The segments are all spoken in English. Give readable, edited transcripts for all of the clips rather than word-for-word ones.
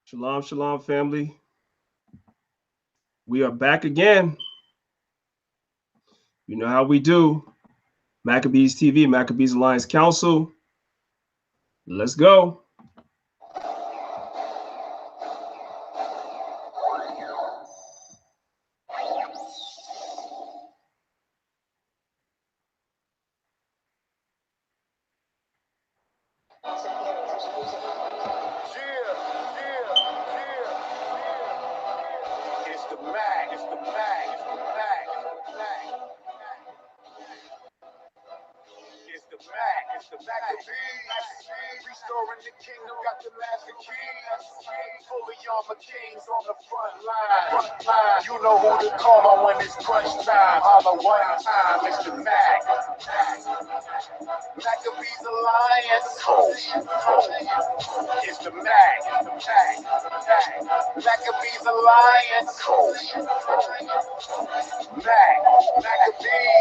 Shalom, shalom, family. We are back again. You know how we do. Maccabees TV, Maccabees Alliance Council. Let's go. The Maccabees, restoring the kingdom, got the master keys. Fully armor kings on the front line. You know who to call on when it's crunch time. Holla one time, it's the Mac. Maccabees Alliance. It's the Mac. Maccabees Alliance. Maccabees,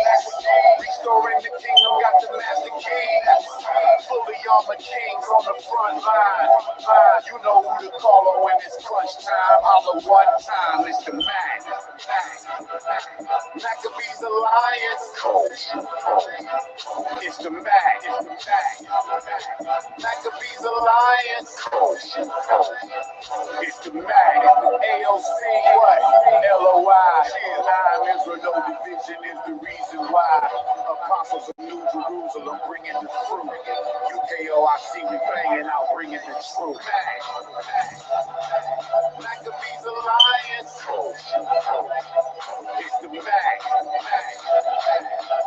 restoring the kingdom, got the master keys. Fully armor kings on the front line. You know who to call on when it's crunch time. Holla one time, it's the Mac. Maccabees Alliance. It's the Mac. Maccabees Alliance. It's the Mac. AOC, what? LOI. I'm Israel, no division is the reason why. Apostles of New Jerusalem bringing the fruit. UKOIC, we playing out, bringing the truth. Maccabees Alliance. It's the Mac.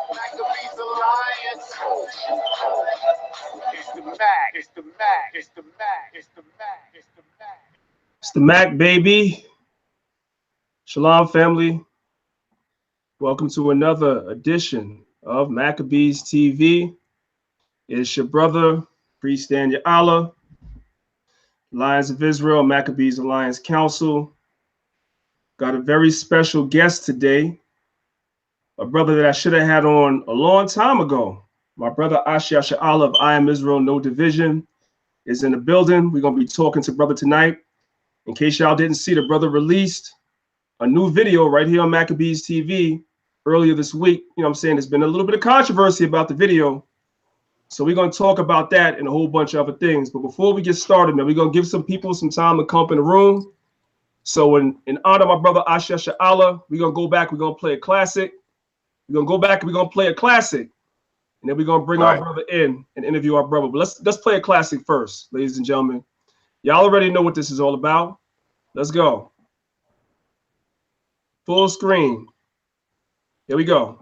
Maccabees Alliance. It's the Mac. It's the Mac. It's the Mac. It's the Mac. It's the Mac. It's the Mac, baby. Shalom, family. Welcome to another edition of Maccabees TV. It's your brother, Priest Danyaahla, Lions of Israel, Maccabees Alliance Council. Got a very special guest today, a brother that I should have had on a long time ago. My brother YASHARAHLA of I Am Israel, No Division, is in the building. We're going to be talking to brother tonight. In case y'all didn't see, the brother released a new video right here on Maccabees TV earlier this week. You know what I'm saying? There's been a little bit of controversy about the video. So we're going to talk about that and a whole bunch of other things. But before we get started, man, we're going to give some people some time to come in the room. So in honor of my brother YASHARAHLA, we're going to go back. We're going to play a classic. We're going to go back and we're going to play a classic. And then we're going to bring our brother in and interview our brother. But let's play a classic first, ladies and gentlemen. Y'all already know what this is all about. Let's go. Full screen. Here we go.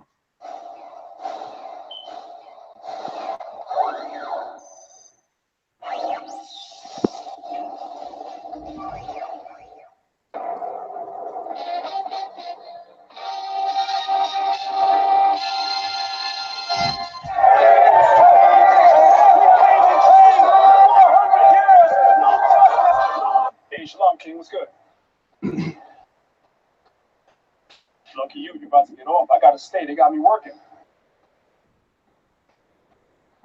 King, what's good? Lucky you about to get off. I gotta stay. They got me working.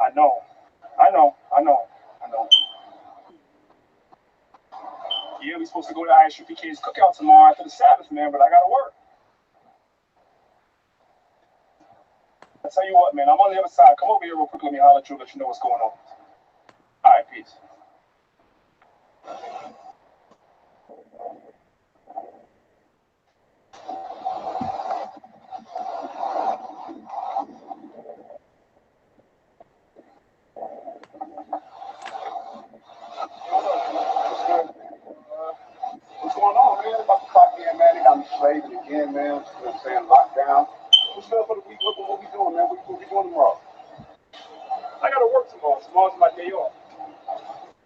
I know. Yeah, we supposed to go to ISUPK's cookout tomorrow after the Sabbath, man, but I gotta work. I tell you what, man, I'm on the other side. Come over here real quick. Let me holler at you, let you know what's going on. All right, peace. What's going on, man? About to clock in, man. They got me slaving again, man. You know what I'm saying? Lockdown. What's up for the week? What we doing, man? What we doing tomorrow? I gotta work tomorrow. Tomorrow's my day off.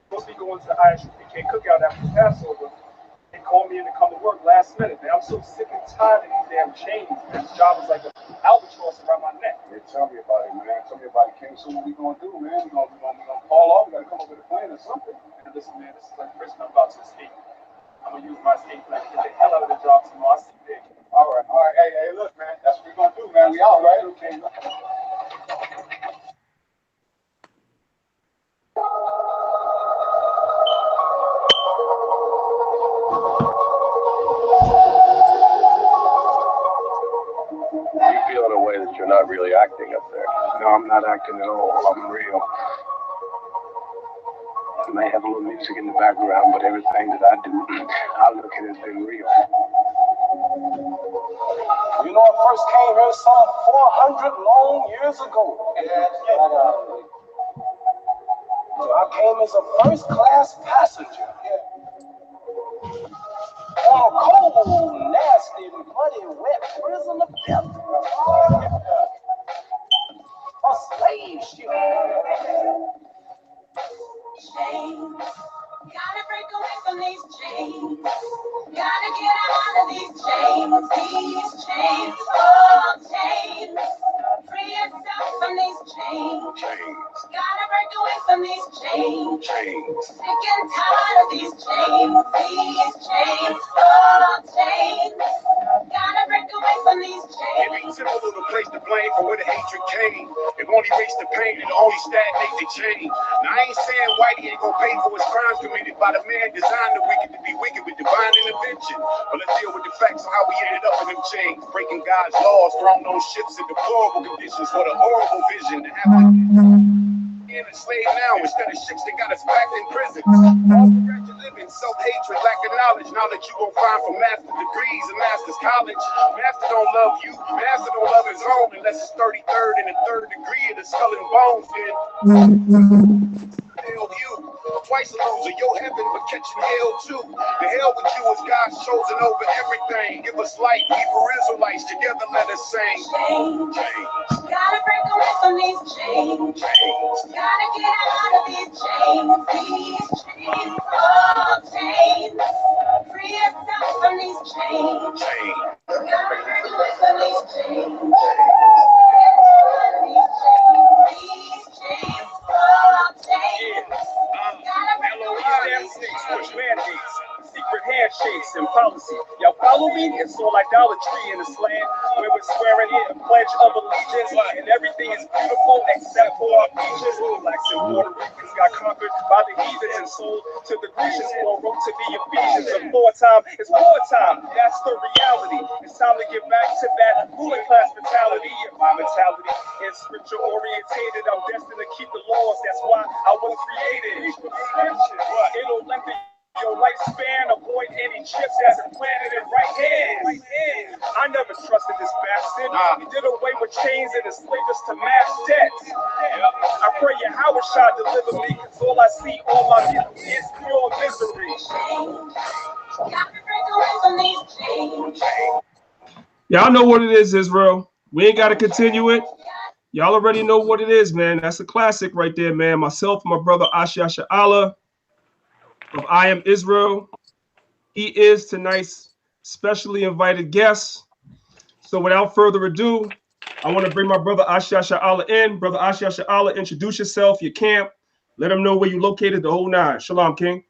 Supposed to be going to the ISUPK cookout after the Passover. They called me in to come to work last minute, man. I'm so sick and tired of these damn chains. This job is like an albatross around my neck. Yeah, tell me about it, man. Tell me about it, King. So what we gonna do, man? We gonna call off. We gotta come up with a plan or something. And listen, man, this is like prison. I'm about to escape. I'm gonna use my escape plan to get the hell out of the job tomorrow. I see big. All right. Hey, look, man. That's what we gonna do, man. We out, right? Okay. No, I'm not acting at all. I'm real. I may have a little music in the background, but everything that I do, I look at it as being real. You know, I first came here some 400 long years ago. I came as a first-class passenger. On a cold, nasty, muddy, wet prison of death. A slave ship. Chains. Gotta break away from these chains. Gotta get out of these chains. These chains. Oh, chains. Free yourself from these chains. Gotta break away from these chains. Sick and tired of these chains. These chains. Oh, chains. Gotta break away from these chains. It ain't simple to place the blame for where the hatred came. It won't erase the pain, it only stagnate the change. Now I ain't saying Whitey ain't gonna pay for his crimes committed by the man designed the wicked to be wicked with divine intervention. But let's deal with the facts on how we ended up in them chains. Breaking God's laws, thrown on ships in deplorable conditions for the horrible vision to have being a slave now instead of ships that got us back in prison. All regret living, self-hatred, lack of knowledge. Knowledge you gon' find from master degrees and master's college. Master don't love you, master don't love his own unless it's 33rd and the 3rd degree of the skull and bones. Hell you, twice a loser, your heaven but catching hell too. The hell with you is God's chosen over everything. Give us light, Hebrew Israelites, together let us sing. Chains. Gotta break away from these chains. Gotta get out of these chains. These chains. Oh, chains. Free yourself from these chains. Gotta break away from these chains. These chains. Oh, chains. Gotta break away from these chains. Mandates, secret handshakes and policy. Y'all follow me? It's all idolatry in this land where we're swearing in a pledge of allegiance and everything is beautiful except for our beaches. Blacks and Puerto Ricans got conquered by the heathens and sold to the Grecians for a rope to the Ephesians. And wartime is wartime. That's the reality. It's time to get back to that ruling class mentality. And my mentality is scripture orientated. I'm destined to keep the laws. That's why I was created. It'll lengthen your lifespan, avoid any chips as implanted in right hand. I never trusted this bastard. He did away with chains and enslaved us to mass debts. I pray Yahweh shall deliver me, cause all I see, all my view is pure misery. Gotta break away from these chains. Y'all know what it is, Israel. We ain't got to continue it. Y'all already know what it is, man. That's a classic right there, man. Myself and my brother YASHARAHLA of I Am Israel. He is tonight's specially invited guest. So without further ado, I want to bring my brother YASHARAHLA in. Brother YASHARAHLA, introduce yourself, your camp. Let them know where you located, the whole nine. Shalom, King.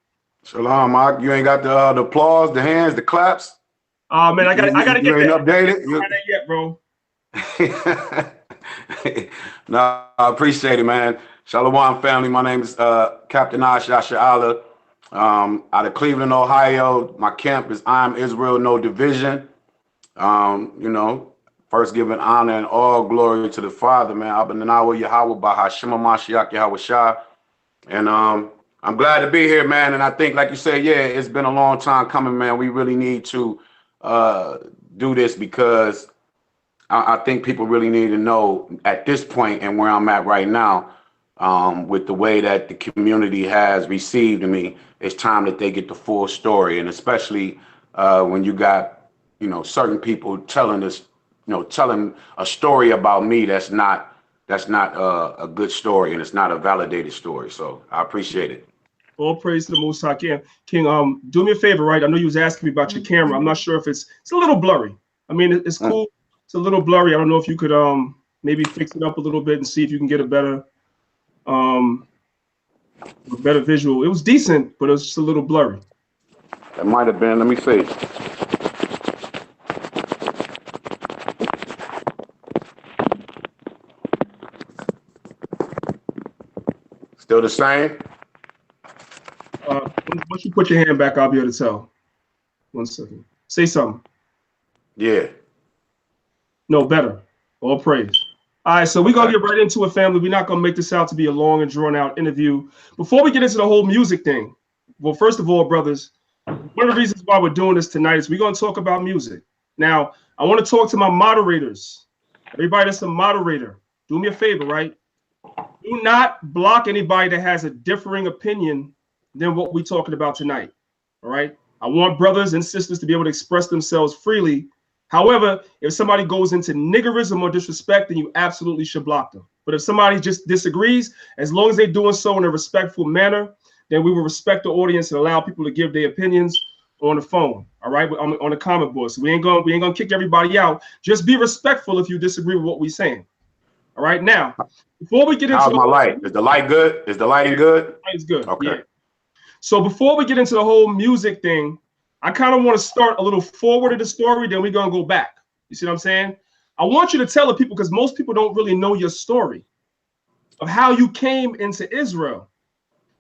Shalom, Mark. You ain't got the applause, the hands, the claps? Oh, man, I got to get you ain't that. Updated? You got that yet, bro. No, I appreciate it, man. Shalom, family. My name is Captain YASHARAHLA. Out of Cleveland, Ohio. My camp is I Am Israel, no division. You know, first giving honor and all glory to the Father, man. Abba Yahweh Bahashima Mashiach Yahweh Shah. And I'm glad to be here, man. And I think, like you said, yeah, it's been a long time coming, man. We really need to do this because I think people really need to know at this point and where I'm at right now, with the way that the community has received me, it's time that they get the full story. And especially when you got, you know, certain people telling us, you know, telling a story about me that's not a good story and it's not a validated story. So I appreciate it. All praise to the Most High. King, do me a favor, right? I know you was asking me about your camera. I'm not sure if it's a little blurry. I mean, it's cool. It's a little blurry. I don't know if you could maybe fix it up a little bit and see if you can get a better visual. It was decent, but it was just a little blurry. That might have been. Let me see. Still the same? Once you put your hand back, I'll be able to tell. 1 second. Say something. Yeah. No, better. All praise. All right, so we're going to get right into it, family. We're not going to make this out to be a long and drawn-out interview. Before we get into the whole music thing, well, first of all, brothers, one of the reasons why we're doing this tonight is we're going to talk about music. Now, I want to talk to my moderators. Everybody that's a moderator, do me a favor, right? Do not block anybody that has a differing opinion than what we're talking about tonight, all right? I want brothers and sisters to be able to express themselves freely. However, if somebody goes into niggerism or disrespect, then you absolutely should block them. But if somebody just disagrees, as long as they're doing so in a respectful manner, then we will respect the audience and allow people to give their opinions on the phone, all right, on the comment board. So we ain't gonna kick everybody out. Just be respectful if you disagree with what we're saying. All right, now before we get into how's my light? Is the light good? Is the lighting good? It's good. Okay. Yeah. So before we get into the whole music thing, I kind of want to start a little forward of the story, then we're gonna go back. You see what I'm saying? I want you to tell the people, because most people don't really know your story of how you came into Israel.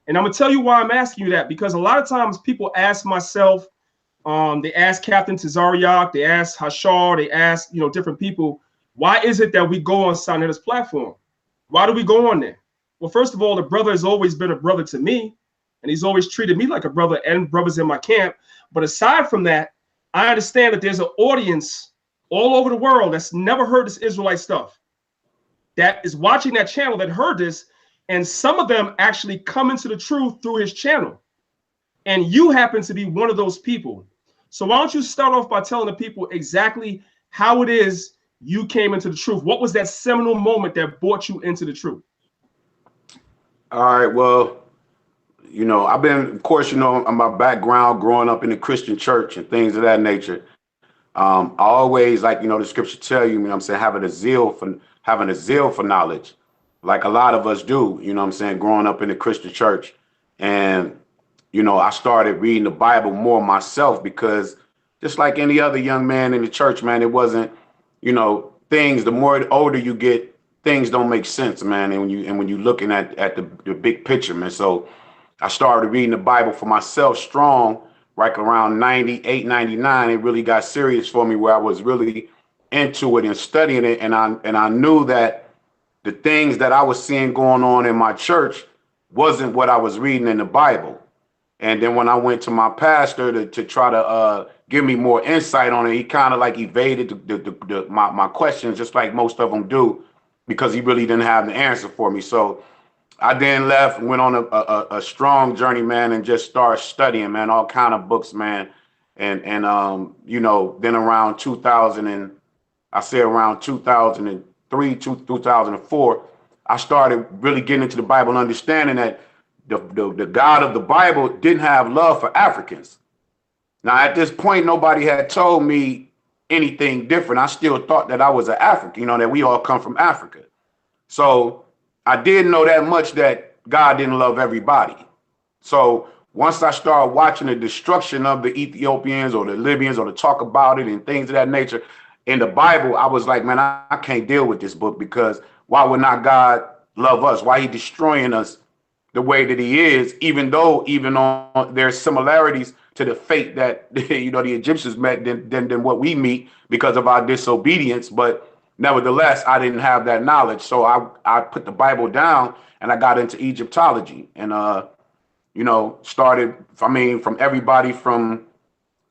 And I'm gonna tell you why I'm asking you that, because a lot of times people ask myself, they ask Captain Tazariak, they ask Hashar, they ask, you know, different people, why is it that we go on Sonetta's platform? Why do we go on there? Well, first of all, the brother has always been a brother to me, and he's always treated me like a brother and brothers in my camp. But aside from that, I understand that there's an audience all over the world that's never heard this Israelite stuff, that is watching that channel, that heard this, and some of them actually come into the truth through his channel. And you happen to be one of those people. So why don't you start off by telling the people exactly how it is you came into the truth? What was that seminal moment that brought you into the truth? All right, well, you know, I've been, of course, you know, my background growing up in the Christian church and things of that nature. I always, like, you know, the scripture tell you, you know what I'm saying, having a zeal for knowledge, like a lot of us do, you know what I'm saying, growing up in the Christian church. And, you know, I started reading the Bible more myself because just like any other young man in the church, man, it wasn't, you know, things, the more older you get, things don't make sense, man. And when you're looking at the big picture, man. So I started reading the Bible for myself strong, like around 98, 99. It really got serious for me, where I was really into it and studying it. And I knew that the things that I was seeing going on in my church wasn't what I was reading in the Bible. And then when I went to my pastor to try to give me more insight on it, he kind of like evaded my questions, just like most of them do, because he really didn't have the answer for me. So I then left, went on a strong journey, man, and just started studying, man, all kind of books, man. And you know, then around 2003, 2004, I started really getting into the Bible and understanding that the God of the Bible didn't have love for Africans. Now, at this point, nobody had told me anything different. I still thought that I was an African, you know, that we all come from Africa. So I did know that much, that God didn't love everybody. So once I started watching the destruction of the Ethiopians or the Libyans, or to talk about it and things of that nature in the Bible, I was like, man, I can't deal with this book, because why would not God love us? Why he destroying us the way that he is, even though even on there's similarities to the fate that you know the Egyptians met than what we meet because of our disobedience. But nevertheless, I didn't have that knowledge. So I put the Bible down and I got into Egyptology, and you know, started, I mean, from everybody from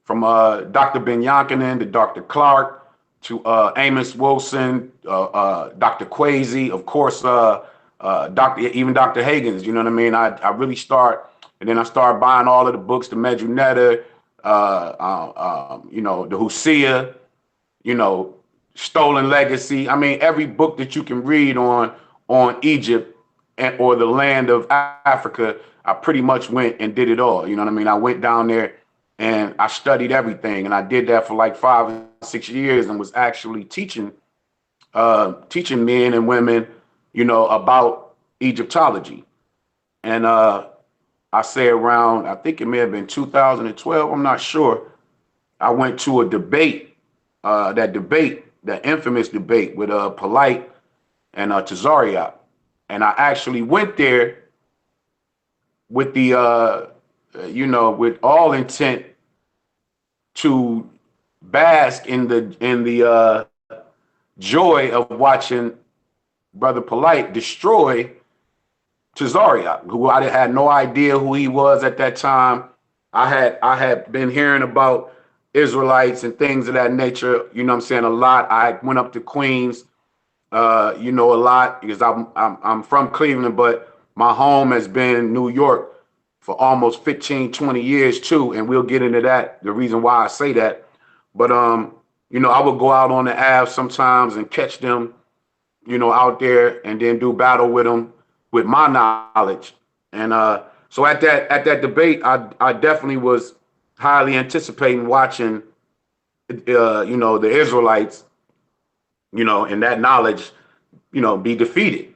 Dr. Ben Yonkinen to Dr. Clark to Amos Wilson, Dr. Kwesi, of course, Dr. Hagens, you know what I mean? I really start, and then I started buying all of the books, the Medjugorje, you know, the Hosea, you know, Stolen Legacy. I mean, every book that you can read on Egypt or the land of Africa, I pretty much went and did it all. You know what I mean? I went down there and I studied everything, and I did that for like 5 or 6 years, and was actually teaching men and women, you know, about Egyptology. And I say around, I think it may have been 2012, I'm not sure, I went to a debate, that infamous debate with Polite and Tazariak. And I actually went there with the, you know, with all intent to bask in the joy of watching Brother Polite destroy Tazariak, who I had no idea who he was at that time. I had been hearing about Israelites and things of that nature, you know what I'm saying, a lot. I went up to Queens, you know, a lot because I'm from Cleveland, but my home has been New York for almost 15, 20 years too, and we'll get into that, the reason why I say that. But you know, I would go out on the Ave sometimes and catch them, you know, out there and then do battle with them with my knowledge. And so at that debate, I definitely was highly anticipating watching, you know, the Israelites, you know, and that knowledge, you know, be defeated.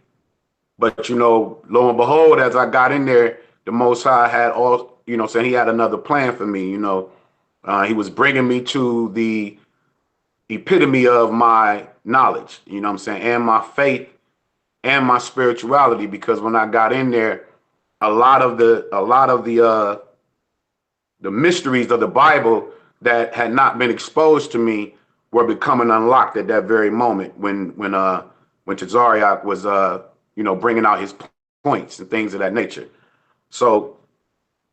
But, you know, lo and behold, as I got in there, the Most High had all, you know, saying he had another plan for me, you know. He was bringing me to the epitome of my knowledge, you know what I'm saying, and my faith and my spirituality, because when I got in there, a lot of the mysteries of the Bible that had not been exposed to me were becoming unlocked at that very moment when Tazariak was you know, bringing out his points and things of that nature. So,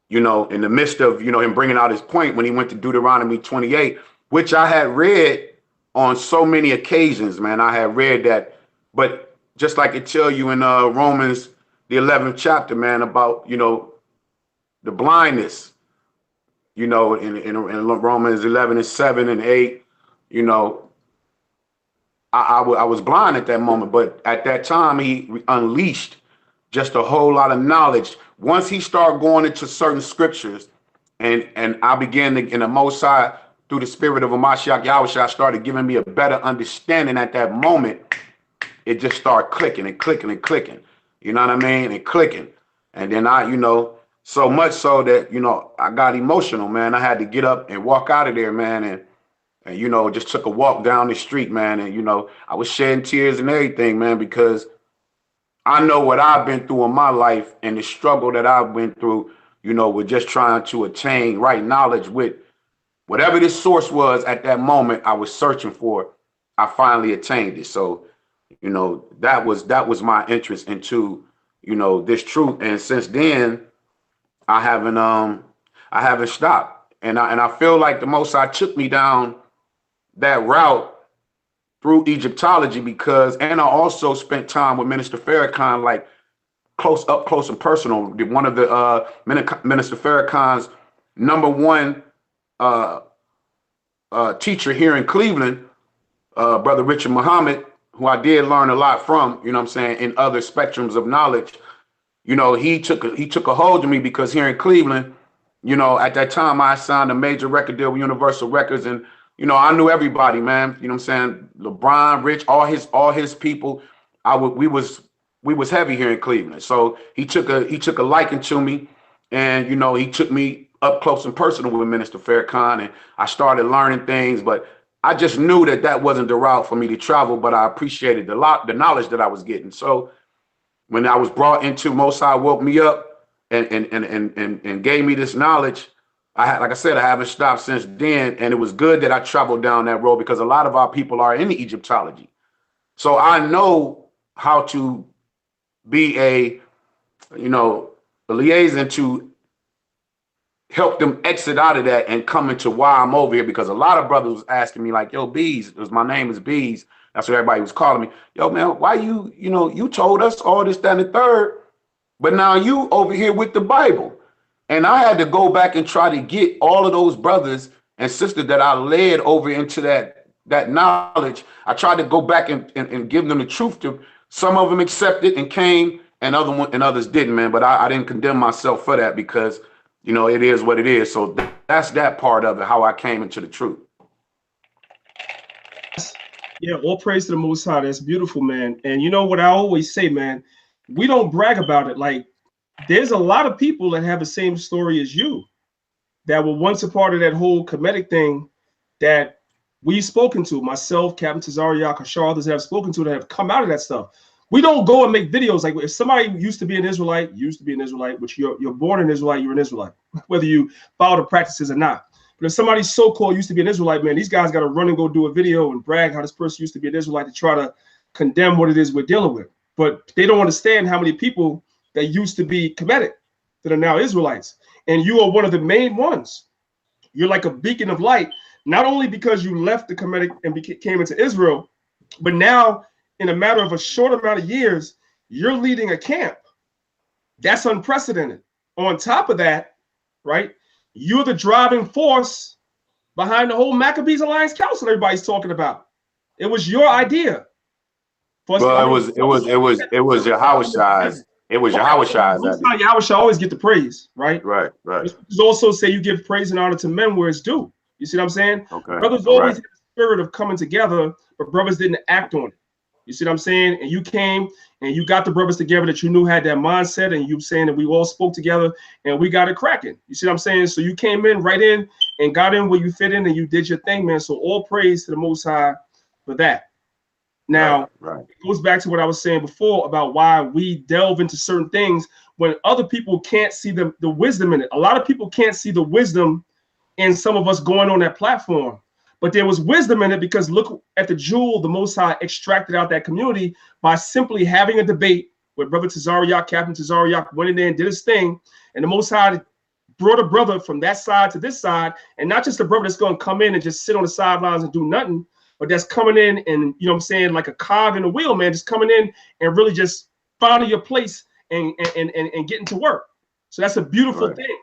you know, in the midst of, you know, him bringing out his point when he went to Deuteronomy 28, which I had read on so many occasions, man, I had read that, but just like it tell you in Romans, the 11th chapter, man, about, you know, the blindness, you know, in Romans 11 and 7 and 8, you know, I was blind at that moment, but at that time he unleashed just a whole lot of knowledge. Once he started going into certain scriptures, and I began to, in the Most High, through the spirit of Mashiach Yahushua, started giving me a better understanding at that moment, it just started clicking and clicking and clicking. You know what I mean? And clicking. And then I, you know, so much so that, you know, I got emotional, man. I had to get up and walk out of there, man. And you know, just took a walk down the street, man. And, you know, I was shedding tears and everything, man, because I know what I've been through in my life and the struggle that I've been through, you know, with just trying to attain right knowledge with whatever this source was at that moment I was searching for. I finally attained it. So, you know, that was my interest into, you know, this truth. And since then, I haven't stopped. And I feel like the Most High took me down that route through Egyptology because, and I also spent time with Minister Farrakhan, like up close and personal. One of the Minister Farrakhan's #1 teacher here in Cleveland, Brother Richard Muhammad, who I did learn a lot from, you know what I'm saying, in other spectrums of knowledge. You know, he took a hold of me because here in Cleveland, you know, at that time I signed a major record deal with Universal Records, and you know, I knew everybody, man. You know what I'm saying? LeBron, Rich, all his people. We was heavy here in Cleveland. So he took a liking to me, and you know, he took me up close and personal with Minister Farrakhan, and I started learning things. But I just knew that wasn't the route for me to travel. But I appreciated the knowledge that I was getting. So when I was brought into, Most High woke me up and gave me this knowledge. Like I said, I haven't stopped since then, and it was good that I traveled down that road because a lot of our people are in Egyptology. So I know how to be a liaison to help them exit out of that and come into why I'm over here, because a lot of brothers was asking me like, yo, Bees, because my name is Bees. That's what everybody was calling me. Yo, man, why you told us all this, that, and the third, but now you over here with the Bible. And I had to go back and try to get all of those brothers and sisters that I led over into that knowledge. I tried to go back and give them the truth. Some of them accepted and came, and others didn't, man. But I didn't condemn myself for that because, you know, it is what it is. So that's that part of it, how I came into the truth. Yeah, all praise to the Most High. That's beautiful, man. And you know what I always say, man, we don't brag about it. Like, there's a lot of people that have the same story as you that were once a part of that whole Kemetic thing that we've spoken to. Myself, Captain Tazariak, YASHARAHLA, others have spoken to that have come out of that stuff. We don't go and make videos like, if somebody used to be an Israelite, which you're born an Israelite, you're an Israelite, whether you follow the practices or not. But if somebody so-called used to be an Israelite, man, these guys got to run and go do a video and brag how this person used to be an Israelite to try to condemn what it is we're dealing with. but they don't understand how many people that used to be Kemetic that are now Israelites. And you are one of the main ones. You're like a beacon of light, not only because you left the Kemetic and came into Israel, but now in a matter of a short amount of years, you're leading a camp. That's unprecedented. On top of that, right, you're the driving force behind the whole Maccabees Alliance Council everybody's talking about. It was your idea. Well, it was Yahushai's. It was Yahushai's idea. Yahushua always get the praise, right? Right. Brothers also say you give praise and honor to men where it's due. You see what I'm saying? Okay. Brothers always had the spirit of coming together, but brothers didn't act on it. You see what I'm saying? And you came and you got the brothers together that you knew had that mindset, and you saying that we all spoke together and we got it cracking. You see what I'm saying? So you came in right in and got in where you fit in and you did your thing, man. So all praise to the Most High for that. Now, it goes back to what I was saying before about why we delve into certain things when other people can't see the wisdom in it. A lot of people can't see the wisdom in some of us going on that platform. But there was wisdom in it because look at the jewel the Most High extracted out that community by simply having a debate with Brother Tazariak, Captain Tazariak went in there and did his thing. And the Most High brought a brother from that side to this side. And not just a brother that's going to come in and just sit on the sidelines and do nothing, but that's coming in and, you know what I'm saying, like a cog in the wheel, man, just coming in and really just finding your place and getting to work. So that's a beautiful thing.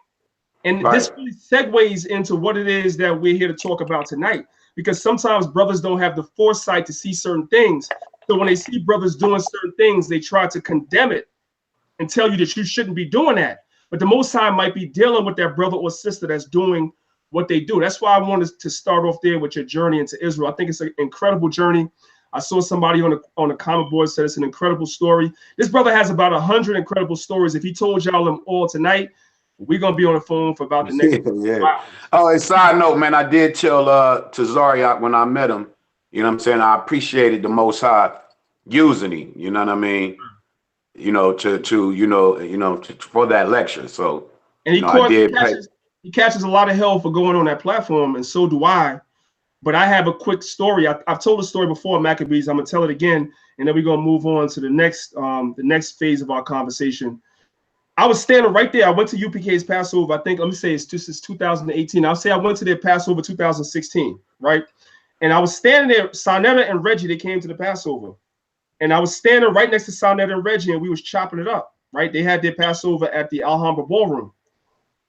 And this really segues into what it is that we're here to talk about tonight, because sometimes brothers don't have the foresight to see certain things. So when they see brothers doing certain things, they try to condemn it and tell you that you shouldn't be doing that. But the Most High might be dealing with that brother or sister that's doing what they do. That's why I wanted to start off there with your journey into Israel. I think it's an incredible journey. I saw somebody on the comment board said it's an incredible story. This brother has about 100 incredible stories. If he told y'all them all tonight, we're gonna be on the phone for about the next. Wow. Oh, and side note, man, I did tell Tazariak when I met him, you know what I'm saying, I appreciated the Most High using him, you know what I mean, you know, for that lecture. So and he catches a lot of hell for going on that platform, and so do I. But I have a quick story. I've told the story before, Maccabees. I'm gonna tell it again, and then we're gonna move on to the next phase of our conversation. I was standing right there. I went to UPK's Passover. I think, let me say it's 2018. I'll say I went to their Passover 2016, right? And I was standing there. Sarnetta and Reggie, they came to the Passover. And I was standing right next to Sarnetta and Reggie, and we was chopping it up, right? They had their Passover at the Alhambra Ballroom.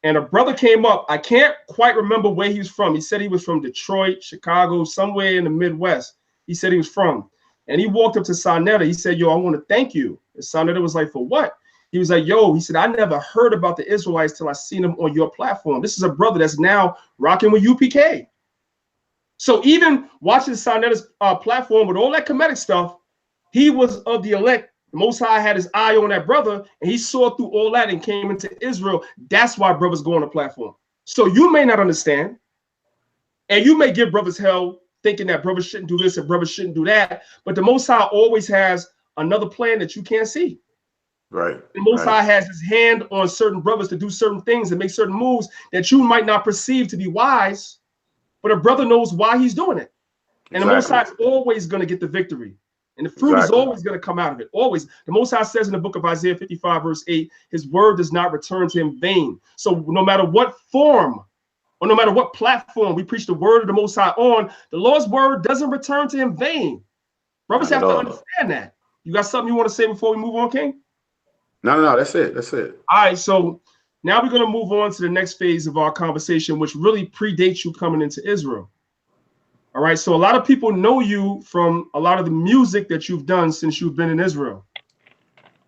And a brother came up. I can't quite remember where he was from. He said he was from Detroit, Chicago, somewhere in the Midwest. He said he was from. And he walked up to Sarnetta. He said, yo, I want to thank you. And Sarnetta was like, for what? He was like, yo, he said, I never heard about the Israelites till I seen them on your platform. This is a brother that's now rocking with UPK. So even watching Sarnetta's platform with all that Kemetic stuff, he was of the elect. The Most High had his eye on that brother, and he saw through all that and came into Israel. That's why brothers go on the platform. So you may not understand, and you may give brothers hell thinking that brothers shouldn't do this and brothers shouldn't do that, but the Most High always has another plan that you can't see. Right. The Most High has his hand on certain brothers to do certain things and make certain moves that you might not perceive to be wise, but a brother knows why he's doing it. And the Most High is always going to get the victory. And the fruit is always going to come out of it. Always. The Most High says in the book of Isaiah 55, verse 8, his word does not return to him vain. So no matter what form or no matter what platform we preach the word of the Most High on, the Lord's word doesn't return to him vain. Brothers have to understand that. You got something you want to say before we move on, King? No, that's it. That's it. All right, so now we're going to move on to the next phase of our conversation, which really predates you coming into Israel. All right, so a lot of people know you from a lot of the music that you've done since you've been in Israel.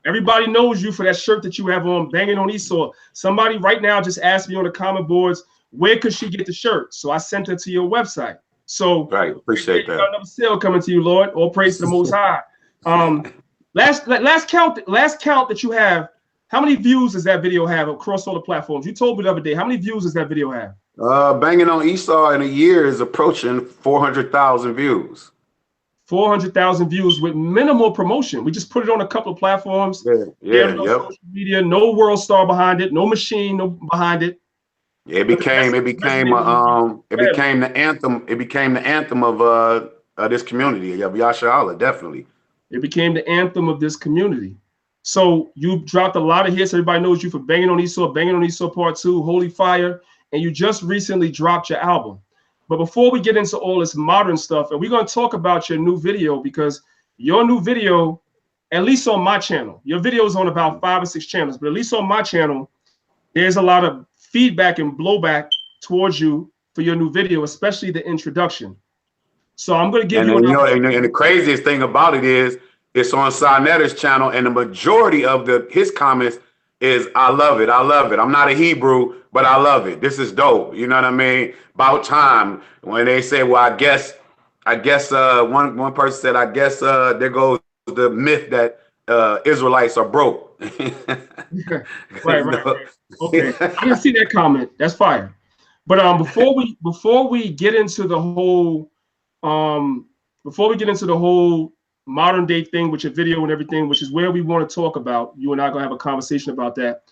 Everybody knows you for that shirt that you have on, Banging on Esau. Somebody right now just asked me on the comment boards, where could she get the shirt? So I sent it to your website. So appreciate that. Another sale coming to you, Lord. All praise to the Most High. Last count that you have, how many views does that video have across all the platforms? You told me the other day. How many views does that video have? Banging on Esau in a year is approaching 400,000 views. 400,000 views with minimal promotion. We just put it on a couple of platforms. No social media, no world star behind it, no machine behind it. It became the anthem. It became the anthem of this community of YASHARAHLA, definitely. It became the anthem of this community. So you dropped a lot of hits. Everybody knows you for Banging on Esau Part 2, Holy Fire, and you just recently dropped your album. But before we get into all this modern stuff, and we're going to talk about your new video, because your new video, at least on my channel, your video is on about 5 or 6 channels, but at least on my channel, there's a lot of feedback and blowback towards you for your new video, especially the introduction. So I'm going to give you an opportunity. And the craziest thing about it is it's on Sarnetta's channel, and the majority of his comments is "I love it, I love it." I'm not a Hebrew, but I love it. This is dope. You know what I mean? About time. When they say, "Well, I guess," one person said, "I guess there goes the myth that Israelites are broke." right. Okay, I didn't see that comment. That's fire. But before we get into the whole modern day thing with your video and everything, which is where we want to talk about, you and I are gonna have a conversation about that.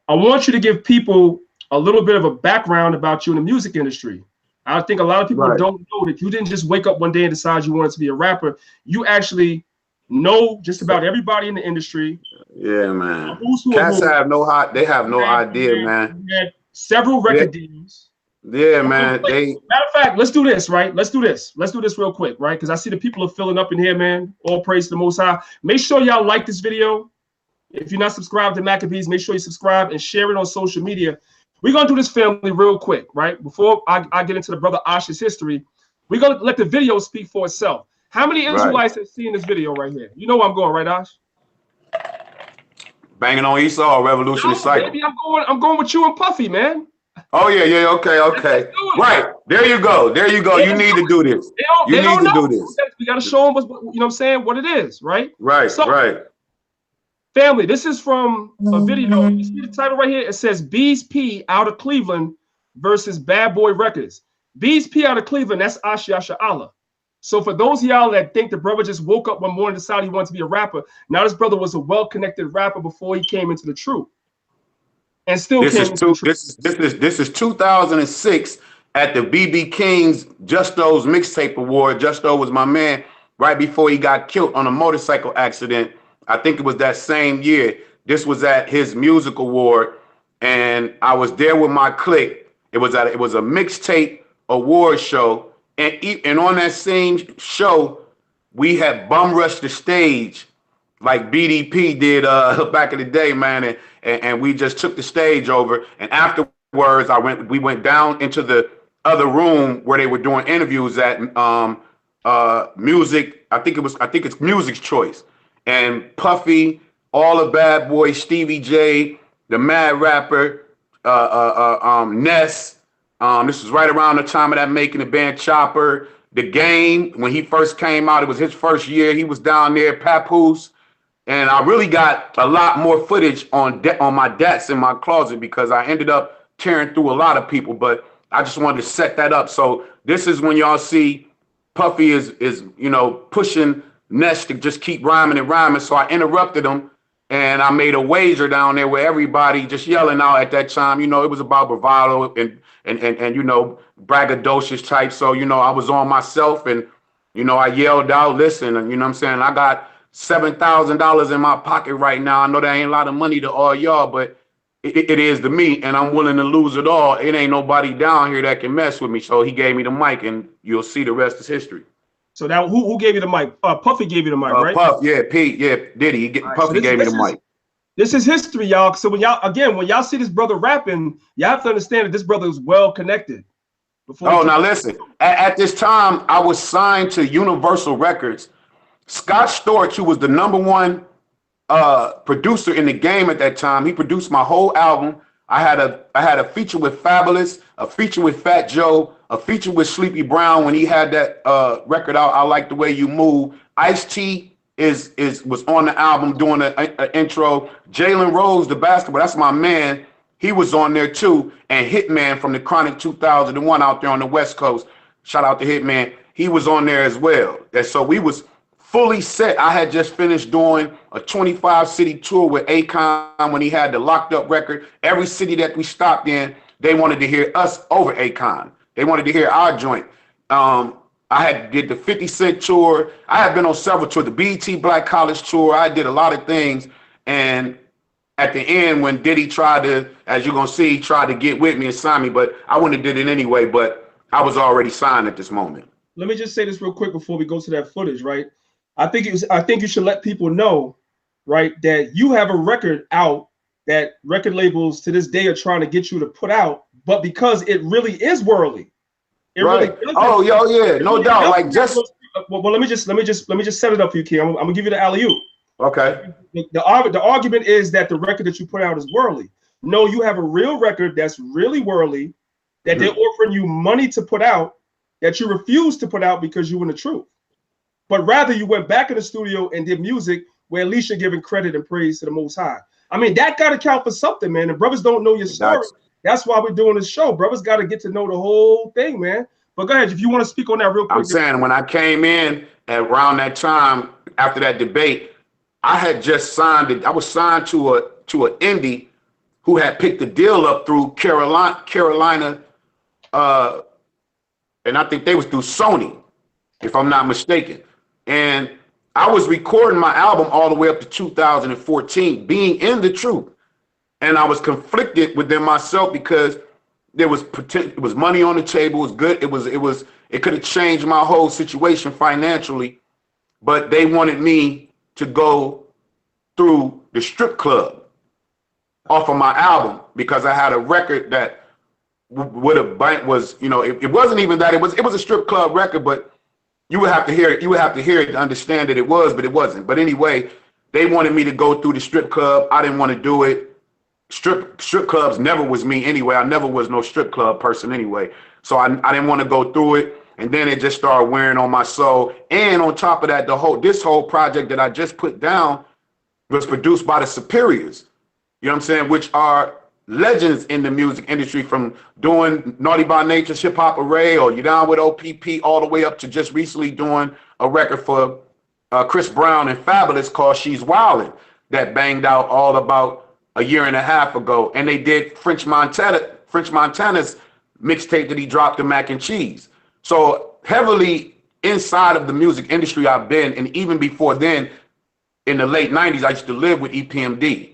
I want you to give people a little bit of a background about you in the music industry. I think a lot of people don't know that you didn't just wake up one day and decide you wanted to be a rapper. You actually know just about everybody in the industry. Yeah, man. Cats have no idea, man. You had several record deals. Yeah, man. Matter of fact, let's do this, right? Let's do this real quick, right? Because I see the people are filling up in here, man. All praise to the Most High. Make sure y'all like this video. If you're not subscribed to Maccabees, make sure you subscribe and share it on social media. We're gonna do this, family, real quick, right? Before I get into the brother Ash's history, we're gonna let the video speak for itself. How many Israelites have seen this video right here? You know where I'm going, right, Ash? Banging on Esau, Revolutionary Cycle. Baby, I'm going with you and Puffy, man. Oh yeah, okay. Right, there you go. You need to do this. You need to do this. We gotta show them what it is, right? Right, right. Family, this is from a video. You see the title right here? It says Bees P out of Cleveland versus Bad Boy Records. Bees P out of Cleveland, that's YASHARAHLA. So for those of y'all that think the brother just woke up one morning and decided he wanted to be a rapper, now this brother was a well-connected rapper before he came into the truth. And still this is 2006 at the BB King's Justo's Mixtape Award. Justo was my man right before he got killed on a motorcycle accident. I think it was that same year. This was at his music award, and I was there with my clique. It was a mixtape award show, and on that same show, we had bum rushed the stage like BDP did back in the day, man, and we just took the stage over. And afterwards, we went down into the other room where they were doing interviews at music. I think it's Music's Choice. And Puffy, all the bad boys, Stevie J, the Mad Rapper, Ness. This was right around the time of that Making the Band Chopper. The Game, when he first came out, it was his first year. He was down there, Papoose. And I really got a lot more footage on my DATs in my closet because I ended up tearing through a lot of people. But I just wanted to set that up. So this is when y'all see Puffy is pushing Ness to just keep rhyming and rhyming. So I interrupted him and I made a wager down there where everybody just yelling out at that time. It was about bravado and braggadocious type. So, I was on myself and, I yelled out, listen, and what I'm saying? I got $7,000 in my pocket right now. I know that ain't a lot of money to all y'all, but it is to me, and I'm willing to lose it all. It ain't nobody down here that can mess with me. So he gave me the mic, and you'll see the rest is history. So now, who gave you the mic? Puffy gave you the mic, right? Puff, yeah, Pete, yeah, Diddy. Puffy gave me the mic. This is history, y'all. So when y'all see this brother rapping, y'all have to understand that this brother is well connected. Now listen. At this time, I was signed to Universal Records. Scott Storch, who was the #1 producer in the game at that time, he produced my whole album. I had a feature with Fabulous, a feature with Fat Joe, a feature with Sleepy Brown when he had that record out, I Like the Way You Move. Ice-T was on the album doing an intro. Jalen Rose, the basketball, that's my man. He was on there too. And Hitman from the Chronic 2001 out there on the West Coast. Shout out to Hitman. He was on there as well. And so we was fully set. I had just finished doing a 25-city tour with Akon when he had the Locked Up record. Every city that we stopped in, they wanted to hear us over Akon. They wanted to hear our joint. I I had did the 50 Cent tour. I had been on several tours, the BET Black College tour. I did a lot of things. And at the end, when Diddy tried to, as you're going to see, tried to get with me and sign me, but I wouldn't have did it anyway, but I was already signed at this moment. Let me just say this real quick before we go to that footage, right? I think you should let people know, right, that you have a record out that record labels to this day are trying to get you to put out, but because it really is worldly, it really Right. doesn't. Oh, yeah, no Really doubt. Like just well, let me just set it up for you, King. I'm gonna give you the alley-oop. okay. The argument is that the record that you put out is worldly. No, you have a real record that's really worldly, that they're offering you money to put out, that you refuse to put out because you in the truth. But rather you went back in the studio and did music where at least you're giving credit and praise to the Most High. I mean, that got to count for something, man. And brothers don't know your story. That's why we're doing this show. Brothers got to get to know the whole thing, man. But go ahead, if you want to speak on that real quick. I'm saying when I came in around that time after that debate, I had just signed it. I was signed to an indie who had picked the deal up through Carolina, and I think they was through Sony, if I'm not mistaken. And I was recording my album all the way up to 2014, being in the truth. And I was conflicted within myself because there was it was money on the table. It was good. It could have changed my whole situation financially, but they wanted me to go through the strip club off of my album because I had a record that would have was, you know, it wasn't even that it was a strip club record, but you would have to hear it. You would have to hear it to understand that it was, but it wasn't. But anyway, they wanted me to go through the strip club. I didn't want to do it. Strip clubs never was me anyway. I never was no strip club person anyway. So I didn't want to go through it. And then it just started wearing on my soul. And on top of that, this whole project that I just put down was produced by the Superiors. You know what I'm saying? Which are legends in the music industry, from doing Naughty by Nature's Hip Hop Array, or You Down with OPP, all the way up to just recently doing a record for Chris Brown and Fabulous called She's Wildin', that banged out all about a year and a half ago. And they did French Montana's mixtape that he dropped, the Mac and Cheese. So heavily inside of the music industry I've been, and even before then, in the late 90s, I used to live with EPMD.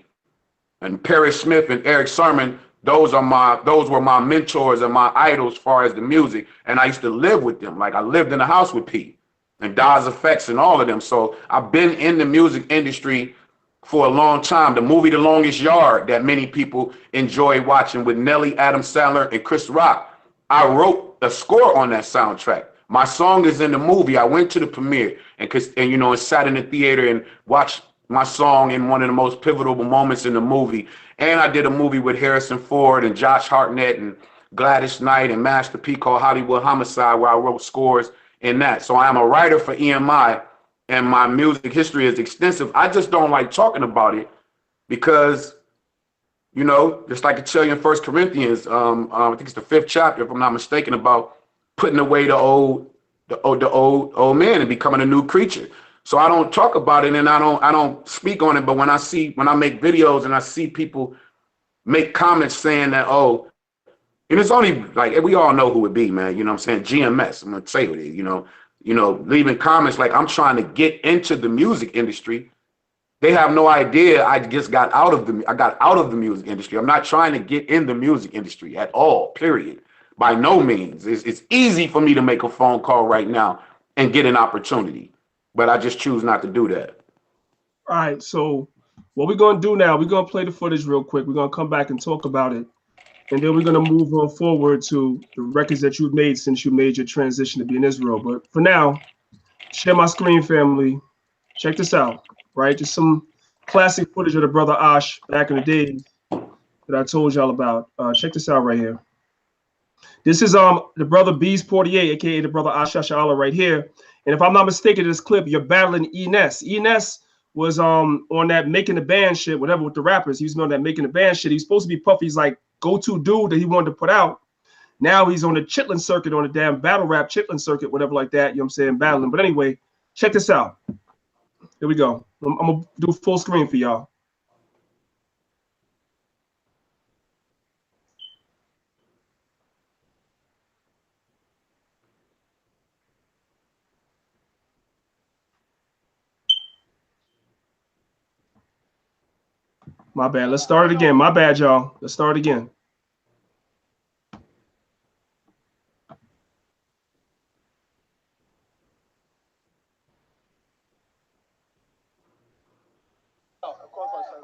And Perry Smith and Eric Sermon, those were my mentors and my idols as far as the music. And I used to live with them. Like I lived in the house with Pete and Daz Effects and all of them. So I've been in the music industry for a long time. The movie The Longest Yard, that many people enjoy watching, with Nelly, Adam Sandler, and Chris Rock. I wrote a score on that soundtrack. My song is in the movie. I went to the premiere and you know, and sat in the theater and watched my song in one of the most pivotal moments in the movie. And I did a movie with Harrison Ford and Josh Hartnett and Gladys Knight and Master P called Hollywood Homicide, where I wrote scores in that. So I am a writer for EMI, and my music history is extensive. I just don't like talking about it because, you know, just like I tell you in 1 Corinthians, I think it's the 5th chapter, if I'm not mistaken, about putting away the old man and becoming a new creature. So I don't talk about it and I don't speak on it. But when I make videos and I see people make comments saying that, oh, and it's only like, we all know who it be, man. You know what I'm saying? GMS. I'm gonna say it is, you know, leaving comments like I'm trying to get into the music industry. They have no idea I got out of the music industry. I'm not trying to get in the music industry at all, period. By no means. It's easy for me to make a phone call right now and get an opportunity, but I just choose not to do that. All right, so what we're going to do now, we're going to play the footage real quick. We're going to come back and talk about it. And then we're going to move on forward to the records that you've made since you made your transition to be in Israel. But for now, share my screen, family. Check this out, right? Just some classic footage of the brother Ash back in the days that I told y'all about. Check this out right here. This is the brother Bees 48, aka the brother YASHARAHLA right here. And if I'm not mistaken, in this clip, you're battling Enes. Enes was on that Making the Band shit, whatever, with the rappers. He was on that Making the Band shit. He's supposed to be Puffy's like go-to dude that he wanted to put out. Now he's on the chitlin circuit, on the damn battle rap chitlin circuit, whatever like that. You know what I'm saying? Battling. But anyway, check this out. Here we go. I'm gonna do full screen for y'all. My bad. Let's start it again. My bad, y'all. Let's start again.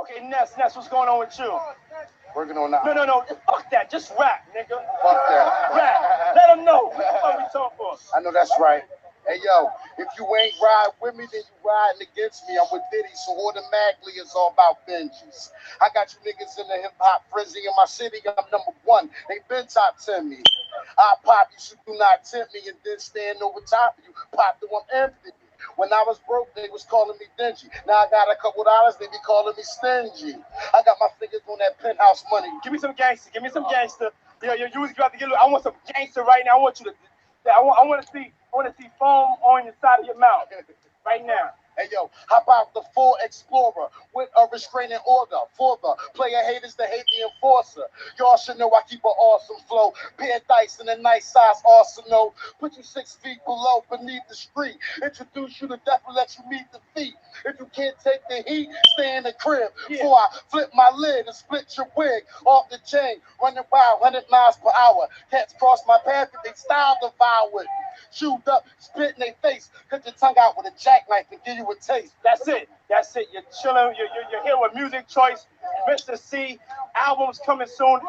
Okay, Ness, what's going on with you? Working on that. No. Fuck that. Just rap, nigga. Fuck that. Rap. Let them know. What we talking for? I know that's right. Hey, yo, if you ain't ride with me, then you riding against me. I'm with Diddy, so automatically it's all about vengeance. I got you niggas in the hip-hop frenzy in my city. I'm #1. They been top 10 me. I pop you, so do not tempt me, and then stand over top of you. Pop the one empty. When I was broke, they was calling me dingy. Now I got a couple dollars, they be calling me stingy. I got my fingers on that penthouse money. Give me some gangster. Give me some gangster. Yo, you was about to get. I want some gangster right now. I want you to. I want to see foam on the side of your mouth right now. Hey, yo, how about the full explorer with a restraining order for the player haters that hate the enforcer? Y'all should know I keep an awesome flow. Pair dice in a nice size arsenal. Put you 6 feet below, beneath the street. Introduce you to death and let you meet the feet. If you can't take the heat, stay in the crib. Before I flip my lid and split your wig off the chain. Running wild, 100 miles per hour. Cats cross my path and they style devoured. Chewed up, spit in their face. Cut your tongue out with a jackknife and give you a taste. That's it. You're chilling. You're here with Music Choice, Mr. C. Albums coming soon,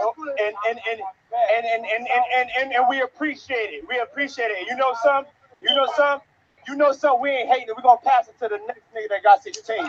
and we appreciate it. We appreciate it. You know something? We ain't hating it. We're gonna pass it to the next nigga that got 16. Yo,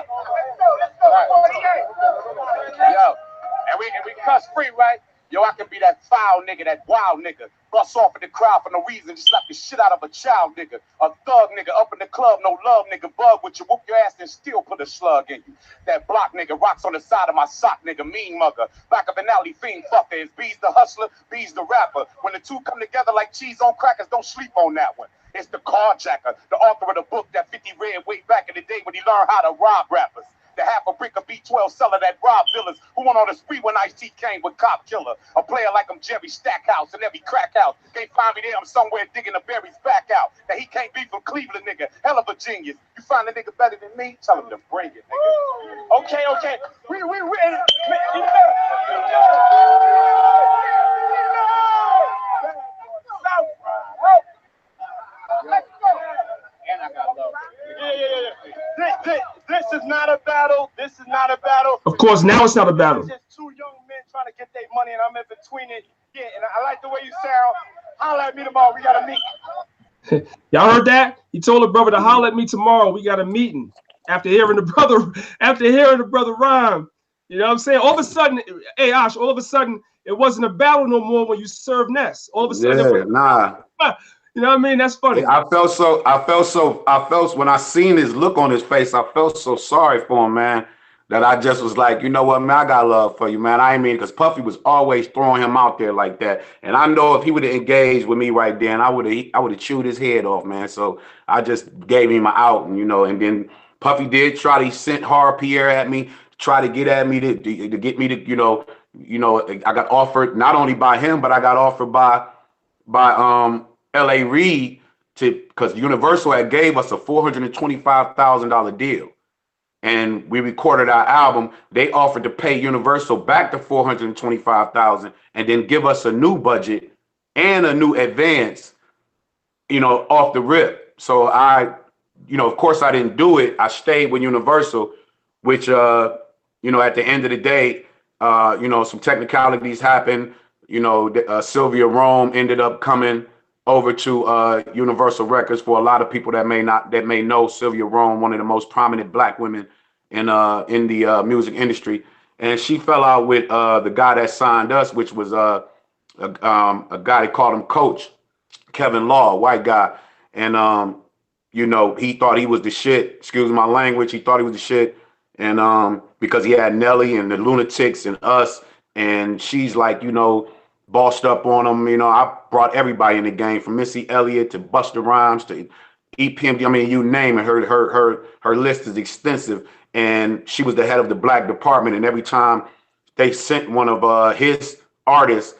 and we cuss free, right? Yo, I can be that foul nigga, that wild nigga. Bust off in the crowd for no reason, just slap the shit out of a child nigga. A thug nigga up in the club, no love nigga. Bug with you, whoop your ass and still put a slug in you. That block nigga, rocks on the side of my sock nigga, mean mugger. Back of an alley, fiend fucker. It's B's the hustler, B's the rapper. When the two come together like cheese on crackers, don't sleep on that one. It's the carjacker, the author of the book that 50 read way back in the day when he learned how to rob rappers. The half a brick of B12 seller that robbed dealers who went on the spree when Ice-T came with Cop Killer. A player like I'm Jerry Stackhouse in every crack house. Can't find me there, I'm somewhere digging the berries back out. That he can't be from Cleveland, nigga. Hell of a genius. You find a nigga better than me? Tell him to bring it, nigga. Okay. We and I got love. Yeah. This is not a battle. Of course, now it's not a battle. It's just two young men trying to get their money, and I'm in between it. Yeah, and I like the way you sound. Holler at me tomorrow. We got a meet. Y'all heard that? He told the brother to holler at me tomorrow. We got a meeting. After hearing the brother rhyme. You know what I'm saying? All of a sudden, hey Ash, all of a sudden, it wasn't a battle no more when you serve Ness. All of a sudden, nah. You know what I mean? That's funny. I felt when I seen his look on his face, I felt so sorry for him, man, that I just was like, you know what, man, I got love for you, man. I ain't mean, because Puffy was always throwing him out there like that. And I know if he would have engaged with me right then, I would have chewed his head off, man. So I just gave him an out, and and then Puffy did try to send Hard Pierre at me, try to get at me to get me to, I got offered not only by him, but I got offered by L.A. Reid because Universal had gave us a $425,000 deal, and we recorded our album. They offered to pay Universal back the $425,000 and then give us a new budget and a new advance, off the rip. So I, of course I didn't do it. I stayed with Universal, which, at the end of the day, some technicalities happened. Sylvia Rome ended up coming over to Universal Records. For a lot of people that may know Sylvia Rome, one of the most prominent black women in the music industry, and she fell out with the guy that signed us, which was a guy, they called him Coach Kevin Law, a white guy, and he thought he was the shit. Excuse my language. He thought he was the shit, and because he had Nelly and the Lunatics and us, and she's like, bossed up on him. I brought everybody in the game, from Missy Elliott to Busta Rhymes to EPMD. I mean, you name it. Her list is extensive, and she was the head of the black department. And every time they sent one of his artists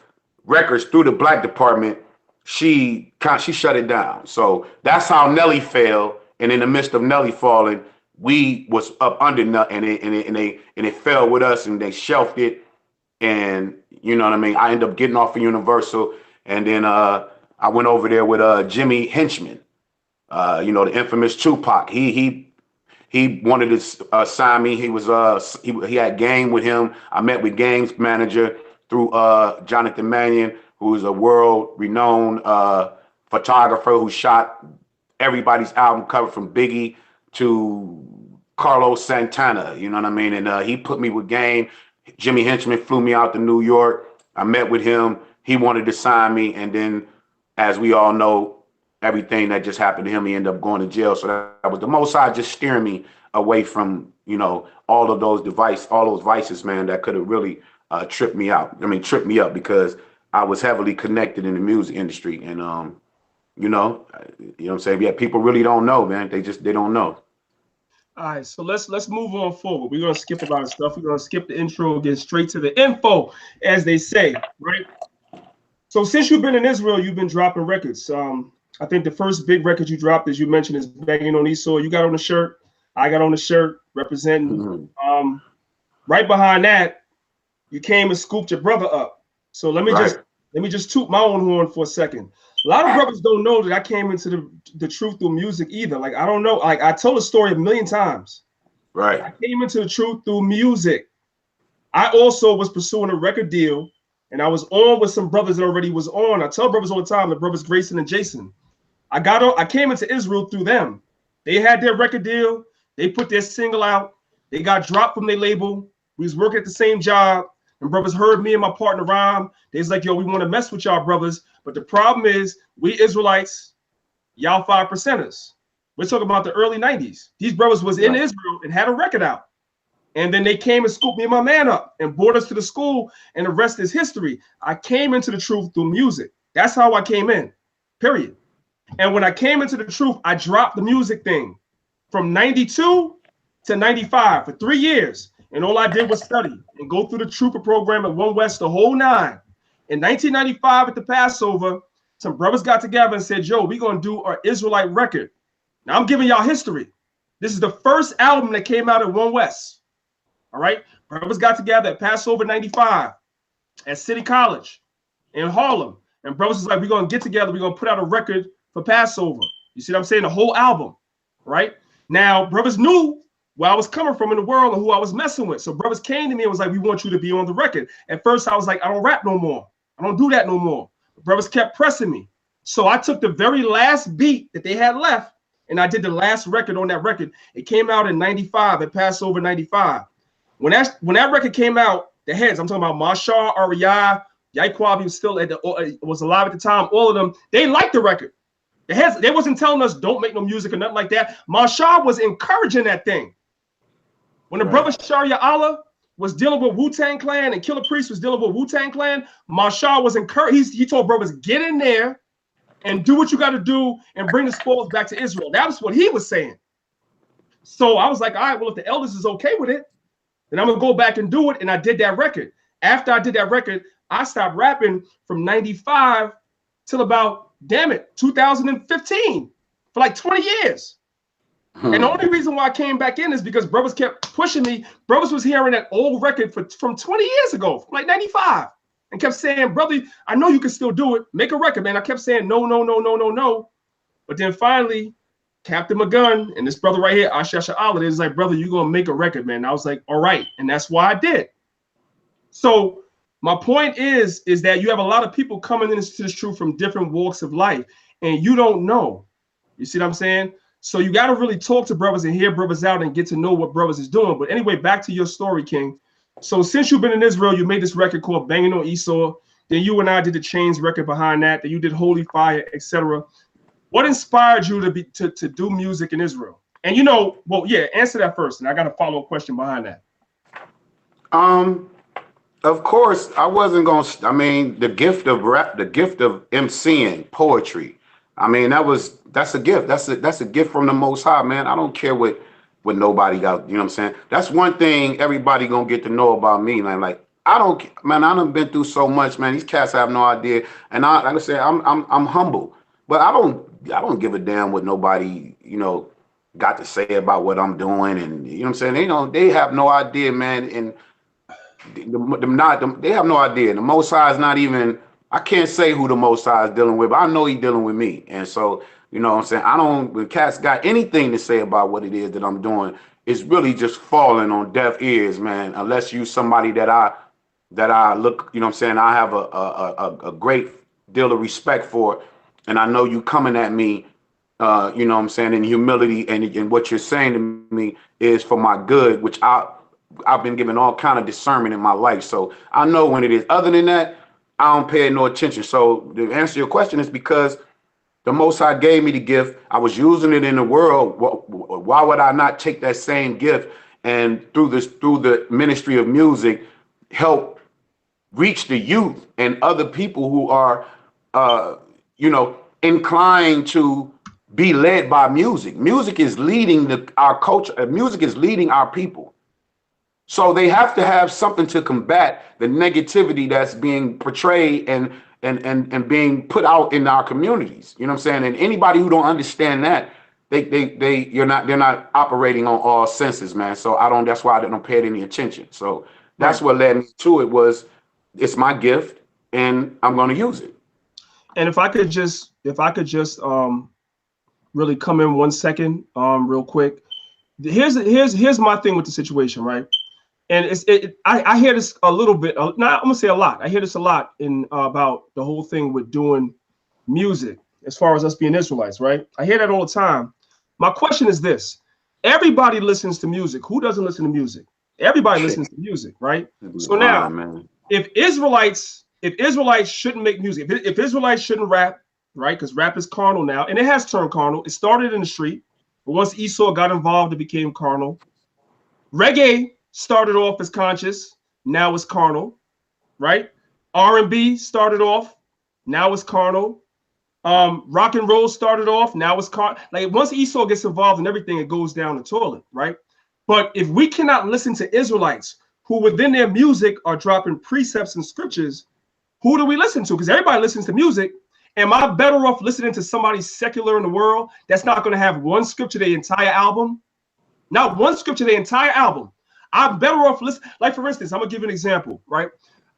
records through the black department, she shut it down. So that's how Nelly fell. And in the midst of Nelly falling, we was up under and it fell with us, and they shelved it. And you know what I mean? I ended up getting off of Universal, and then I went over there with Jimmy Henchman, you know, the infamous Tupac. He wanted to sign me. He was he had Game with him. I met with Game's manager through Jonathan Mannion, who is a world-renowned photographer who shot everybody's album cover from Biggie to Carlos Santana. You know what I mean? And he put me with Game. Jimmy Henchman flew me out to New York. I met with him. He wanted to sign me, and then, as we all know, everything that just happened to him, he ended up going to jail. So that was the Most High just steering me away from, you know, all those vices, man, that could have really tripped me out. I mean, tripped me up, because I was heavily connected in the music industry. And, you know what I'm saying? Yeah, people really don't know, man. They don't know. All right, so let's move on forward. We're gonna skip a lot of stuff. We're gonna skip the intro, get straight to the info, as they say, right? So since you've been in Israel, you've been dropping records. I think the first big record you dropped, as you mentioned, is Banging on Esau. You got on the shirt. I got on the shirt representing. Mm-hmm. Right behind that, you came and scooped your brother up. So let me just toot my own horn for a second. A lot of brothers don't know that I came into the truth through music either. Like, I don't know. Like, I told a story a million times. Right. I came into the truth through music. I also was pursuing a record deal, and I was on with some brothers that already was on. I tell brothers all the time, the brothers Grayson and Jason. I came into Israel through them. They had their record deal. They put their single out. They got dropped from their label. We was working at the same job. And brothers heard me and my partner Rhyme. They was like, yo, we want to mess with y'all brothers. But the problem is, we Israelites, y'all 5%ers. We're talking about the early 90s. These brothers was in Israel and had a record out. And then they came and scooped me and my man up and brought us to the school, and the rest is history. I came into the truth through music. That's how I came in, period. And when I came into the truth, I dropped the music thing from 92 to 95 for 3 years. And all I did was study and go through the trooper program at One West, the whole 9. In 1995 at the Passover, some brothers got together and said, yo, we're going to do our Israelite record. Now I'm giving y'all history. This is the first album that came out at One West. All right. Brothers got together at Passover 95 at City College in Harlem. And brothers was like, we're going to get together. We're going to put out a record for Passover. You see what I'm saying? The whole album. Right. Now, brothers knew where I was coming from in the world and who I was messing with. So brothers came to me and was like, we want you to be on the record. At first, I was like, I don't rap no more. I don't do that no more. But brothers kept pressing me. So I took the very last beat that they had left, and I did the last record on that record. It came out in 95, at Passover 95. When that record came out, the heads, I'm talking about Mashar, Ariyah, Yaquab, was alive at the time, all of them, they liked the record. The heads, they wasn't telling us don't make no music or nothing like that. Mashar was encouraging that thing. When the brother YASHARAHLA was dealing with Wu-Tang Clan and Killer Priest was dealing with Wu-Tang Clan, Mashar was encouraged. He told brothers, get in there and do what you got to do and bring the spoils back to Israel. That was what he was saying. So I was like, all right, well, if the elders is okay with it, then I'm going to go back and do it. And I did that record. After I did that record, I stopped rapping from 95 till about, 2015, for like 20 years. And the only reason why I came back in is because brothers kept pushing me. Brothers was hearing that old record from 20 years ago, from like 95, and kept saying, brother, I know you can still do it. Make a record, man. I kept saying, no. But then finally, Captain McGunn and this brother right here, YASHARAHLA, is like, brother, you're going to make a record, man. And I was like, all right. And that's why I did. So my point is that you have a lot of people coming into this truth from different walks of life, and you don't know. You see what I'm saying? So you got to really talk to brothers and hear brothers out and get to know what brothers is doing. But anyway, back to your story, King. So since you've been in Israel, you made this record called Banging on Esau. Then you and I did the Chains record behind that. Then you did Holy Fire, etc. What inspired you to do music in Israel? And answer that first. And I got a follow-up question behind that. Of course, I wasn't going to, the gift of rap, the gift of MCing, poetry. That's a gift. That's a gift from the Most High, man. I don't care what nobody got, you know what I'm saying? That's one thing everybody gonna get to know about me, man. Like, I done been through so much, man. These cats have no idea. And like I said, I'm humble, but I don't give a damn what nobody, got to say about what I'm doing, and you know what I'm saying. They have no idea, man, and they have no idea. The Most High is not even. I can't say who the Most High is dealing with, but I know He's dealing with me, and so you know what I'm saying. I don't. When cats got anything to say about what it is that I'm doing, it's really just falling on deaf ears, man. Unless you somebody that I look, you know what I'm saying. I have a great deal of respect for, and I know you coming at me. You know what I'm saying, in humility, and what you're saying to me is for my good, which I've been given all kind of discernment in my life. So I know when it is. Other than that, I don't pay no attention. So the answer to your question is because the Most High gave me the gift. I was using it in the world. Why would I not take that same gift and through the ministry of music, help reach the youth and other people who are, inclined to be led by music. Music is leading our culture. Music is leading our people. So they have to have something to combat the negativity that's being portrayed and being put out in our communities. You know what I'm saying? And anybody who don't understand that, they're not operating on all senses, man. So that's why I don't pay it any attention. So that's what led me to it. It's my gift and I'm going to use it. And if I could just really come in 1 second, real quick. Here's my thing with the situation, right? And I hear this a little bit. I'm gonna say a lot. I hear this a lot about the whole thing with doing music, as far as us being Israelites, right? I hear that all the time. My question is this: everybody listens to music. Who doesn't listen to music? Everybody listens to music, right? So now, if Israelites shouldn't make music, if Israelites shouldn't rap, right? Because rap is carnal now, and it has turned carnal. It started in the street, but once Esau got involved, it became carnal. Reggae started off as conscious, now it's carnal, right? R&B started off, now it's carnal. Rock and roll started off, now it's carnal. Like once Esau gets involved in everything, it goes down the toilet, right? But if we cannot listen to Israelites who within their music are dropping precepts and scriptures, who do we listen to? Because everybody listens to music. Am I better off listening to somebody secular in the world that's not going to have one scripture their entire album? Not one scripture their entire album. I'm better off listening. Like for instance, I'm gonna give you an example, right?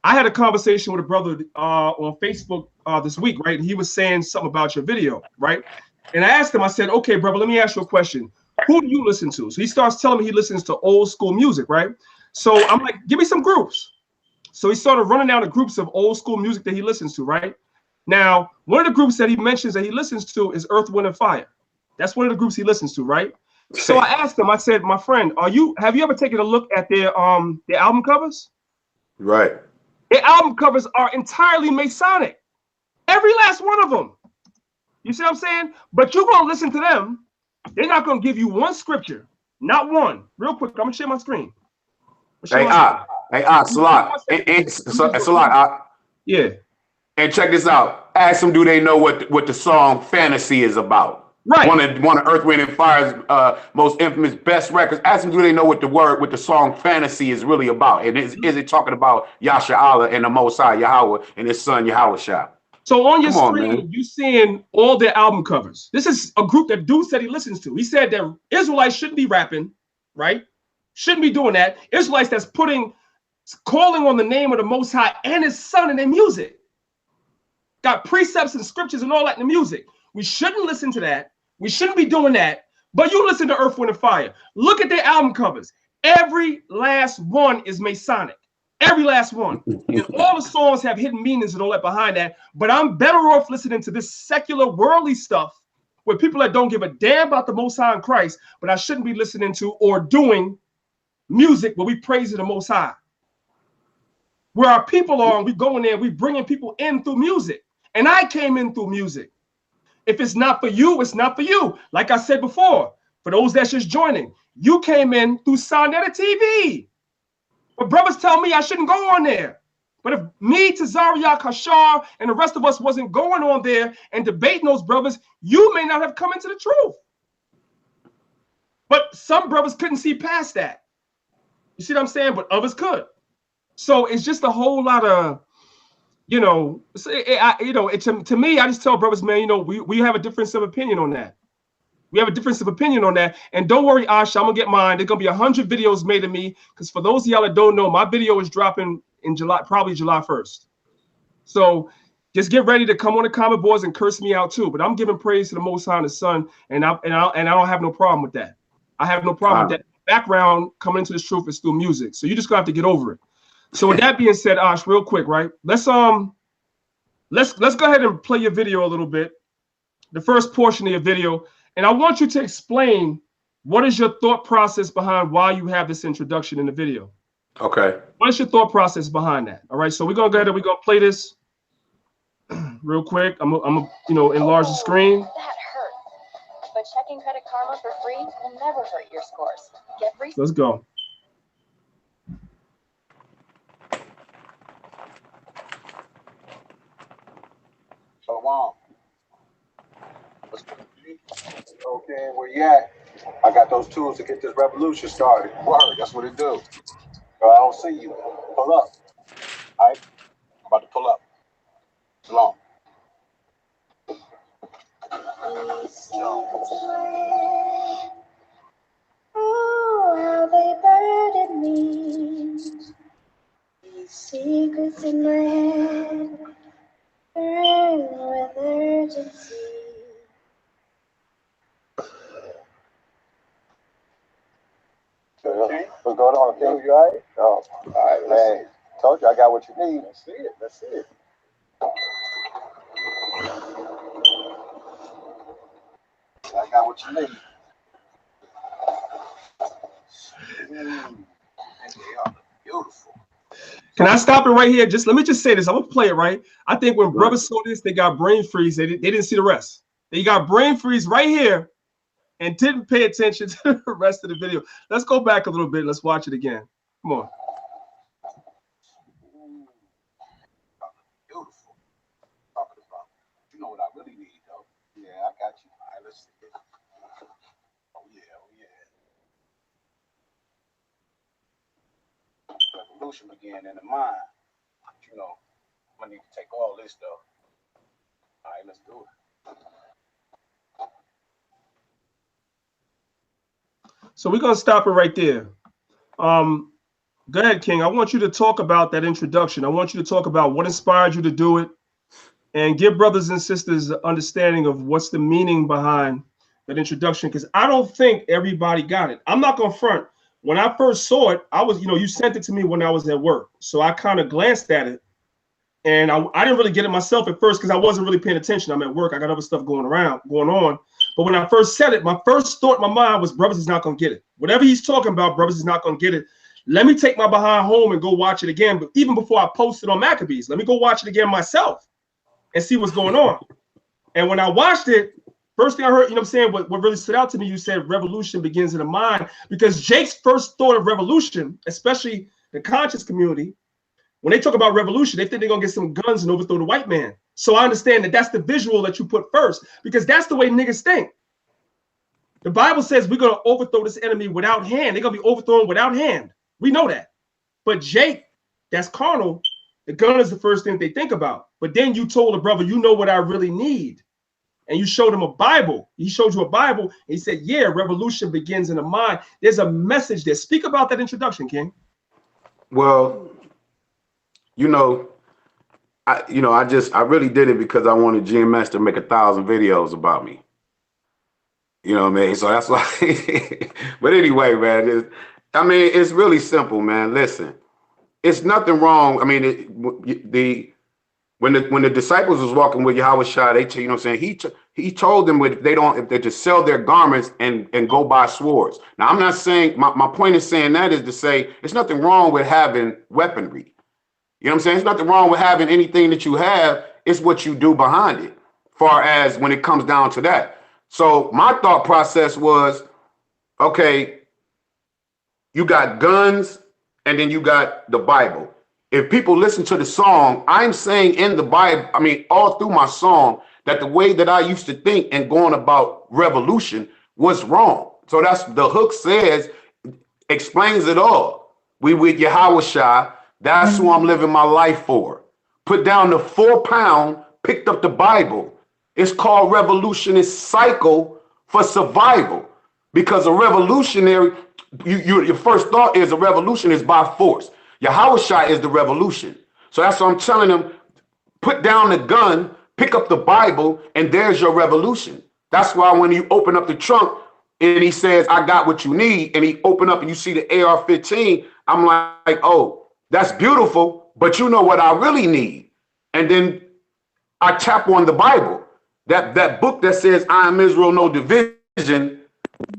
I had a conversation with a brother on Facebook this week, right? And he was saying something about your video, right? And I asked him, I said, okay, brother, let me ask you a question. Who do you listen to? So he starts telling me he listens to old school music, right? So I'm like, give me some groups. So he started running down the groups of old school music that he listens to, right? Now, one of the groups that he mentions that he listens to is Earth, Wind, and Fire. That's one of the groups he listens to, right? So I asked him, I said, my friend, have you ever taken a look at their album covers? Right. Their album covers are entirely Masonic. Every last one of them. You see what I'm saying? But you're going to listen to them. They're not going to give you one scripture. Not one. Real quick, I'm going to share my screen. It's a lot. It's a lot. Yeah. And check this out. Ask them, do they know what the song Fantasy is about? Right. One of Earth, Wind, and Fire's most infamous best records. Ask them, do they know what the song Fantasy is really about? And is it talking about YASHARAHLA and the Most High Yahweh and his son Yahweh? So on your screen, you're seeing all their album covers. This is a group that dude said he listens to. He said that Israelites shouldn't be rapping, right? Shouldn't be doing that. Israelites that's calling on the name of the Most High and his son in their music. Got precepts and scriptures and all that in the music. We shouldn't listen to that. We shouldn't be doing that. But you listen to Earth, Wind, and Fire. Look at their album covers. Every last one is Masonic. Every last one. And all the songs have hidden meanings and all that behind that. But I'm better off listening to this secular, worldly stuff with people that don't give a damn about the Most High in Christ, but I shouldn't be listening to or doing music where we praise the Most High. Where our people are, and we go in there, we bringing people in through music. And I came in through music. If it's not for you, it's not for you. Like I said before, for those that's just joining, you came in through Sonetta TV. But brothers tell me I shouldn't go on there. But if me, Tazariak, Hashar, and the rest of us wasn't going on there and debating those brothers, you may not have come into the truth. But some brothers couldn't see past that. You see what I'm saying? But others could. So it's just a whole lot of, to me, I just tell brothers, man, we have a difference of opinion on that. We have a difference of opinion on that. And don't worry, Asha, I'm gonna get mine. There's gonna be 100 videos made of me, because for those of y'all that don't know, my video is dropping in July, probably July 1st. So just get ready to come on the comment boards and curse me out too. But I'm giving praise to the Most High and the Son, and I don't have no problem with that. I have no problem with that. Background coming into this truth is through music, so you just gonna have to get over it. So with that being said, Ash, real quick, right? Let's go ahead and play your video a little bit, the first portion of your video, and I want you to explain what is your thought process behind why you have this introduction in the video. Okay. What is your thought process behind that? All right, so we're gonna go ahead and we're gonna play this real quick. I'm gonna enlarge the screen. That hurt. But checking Credit Karma for free will never hurt your scores. Get free. Let's go. Shalom. Okay, where you at? I got those tools to get this revolution started. Word, that's what it do. I don't see you. Pull up. All right, I'm about to pull up. Shalom. Oh, how they burden me. These secrets in my head burn with urgency. What's going on, King? You all right? Oh, all right, man. Told you I got what you need. Let's see it. Let's see it. I got what you need. And they are beautiful. Can I stop it right here? Just let me just say this. I'm gonna play it right. I think when brothers saw this, they got brain freeze. They didn't see the rest. They got brain freeze right here and didn't pay attention to the rest of the video. Let's go back a little bit. Let's watch it again. Come on. Beautiful. Talking about. You know what I really need, though. Yeah, I got you. All right, let's see it. Oh yeah, oh yeah. Revolution began in the mind. You know, I'm gonna need to take all this though. All right, let's do it. So we're gonna stop it right there. Go ahead, King. I want you to talk about that introduction. I want you to talk about what inspired you to do it, and give brothers and sisters an understanding of what's the meaning behind that introduction. Because I don't think everybody got it. I'm not gonna front. When I first saw it, I was, you sent it to me when I was at work, so I kind of glanced at it, and I didn't really get it myself at first because I wasn't really paying attention. I'm at work. I got other stuff going on. But when I first said it, my first thought in my mind was, brothers is not going to get it. Whatever he's talking about, brothers is not going to get it. Let me take my behind home and go watch it again. But even before I post it on Maccabees, let me go watch it again myself and see what's going on. And when I watched it, first thing I heard, what really stood out to me, you said revolution begins in the mind. Because Jake's first thought of revolution, especially the conscious community, when they talk about revolution, they think they're going to get some guns and overthrow the white man. So I understand that that's the visual that you put first, because that's the way niggas think. The Bible says we're going to overthrow this enemy without hand. They're going to be overthrown without hand. We know that. But Jake, that's carnal. The gun is the first thing they think about. But then you told a brother, you know what I really need. And you showed him a Bible. He showed you a Bible. And he said, yeah, revolution begins in the mind. There's a message there. Speak about that introduction, King. Well, I really did it because I wanted GMS to make 1,000 videos about me. You know what I mean? So that's why. But anyway, man, it's really simple, man. Listen, it's nothing wrong. I mean, when the disciples was walking with Yahushua, he told them if they just sell their garments and go buy swords. Now, I'm not saying my point is saying that is to say it's nothing wrong with having weaponry. You know what I'm saying? There's nothing wrong with having anything that you have. It's what you do behind it, far as when it comes down to that. So my thought process was, okay, you got guns and then you got the Bible. If people listen to the song, I'm saying in the Bible, all through my song, that the way that I used to think and going about revolution was wrong. So that's the hook says, explains it all. We with Yahushua. That's who I'm living my life for. Put down the 4 pound, picked up the Bible. It's called Revolutionist Cycle for survival. Because a revolutionary, your first thought is a revolution is by force. Yahushua is the revolution. So that's what I'm telling them. Put down the gun, pick up the Bible, and there's your revolution. That's why when you open up the trunk and he says, I got what you need, and he open up and you see the AR-15, I'm like, oh, that's beautiful, but you know what I really need. And then I tap on the Bible. That book that says, I am Israel, no division,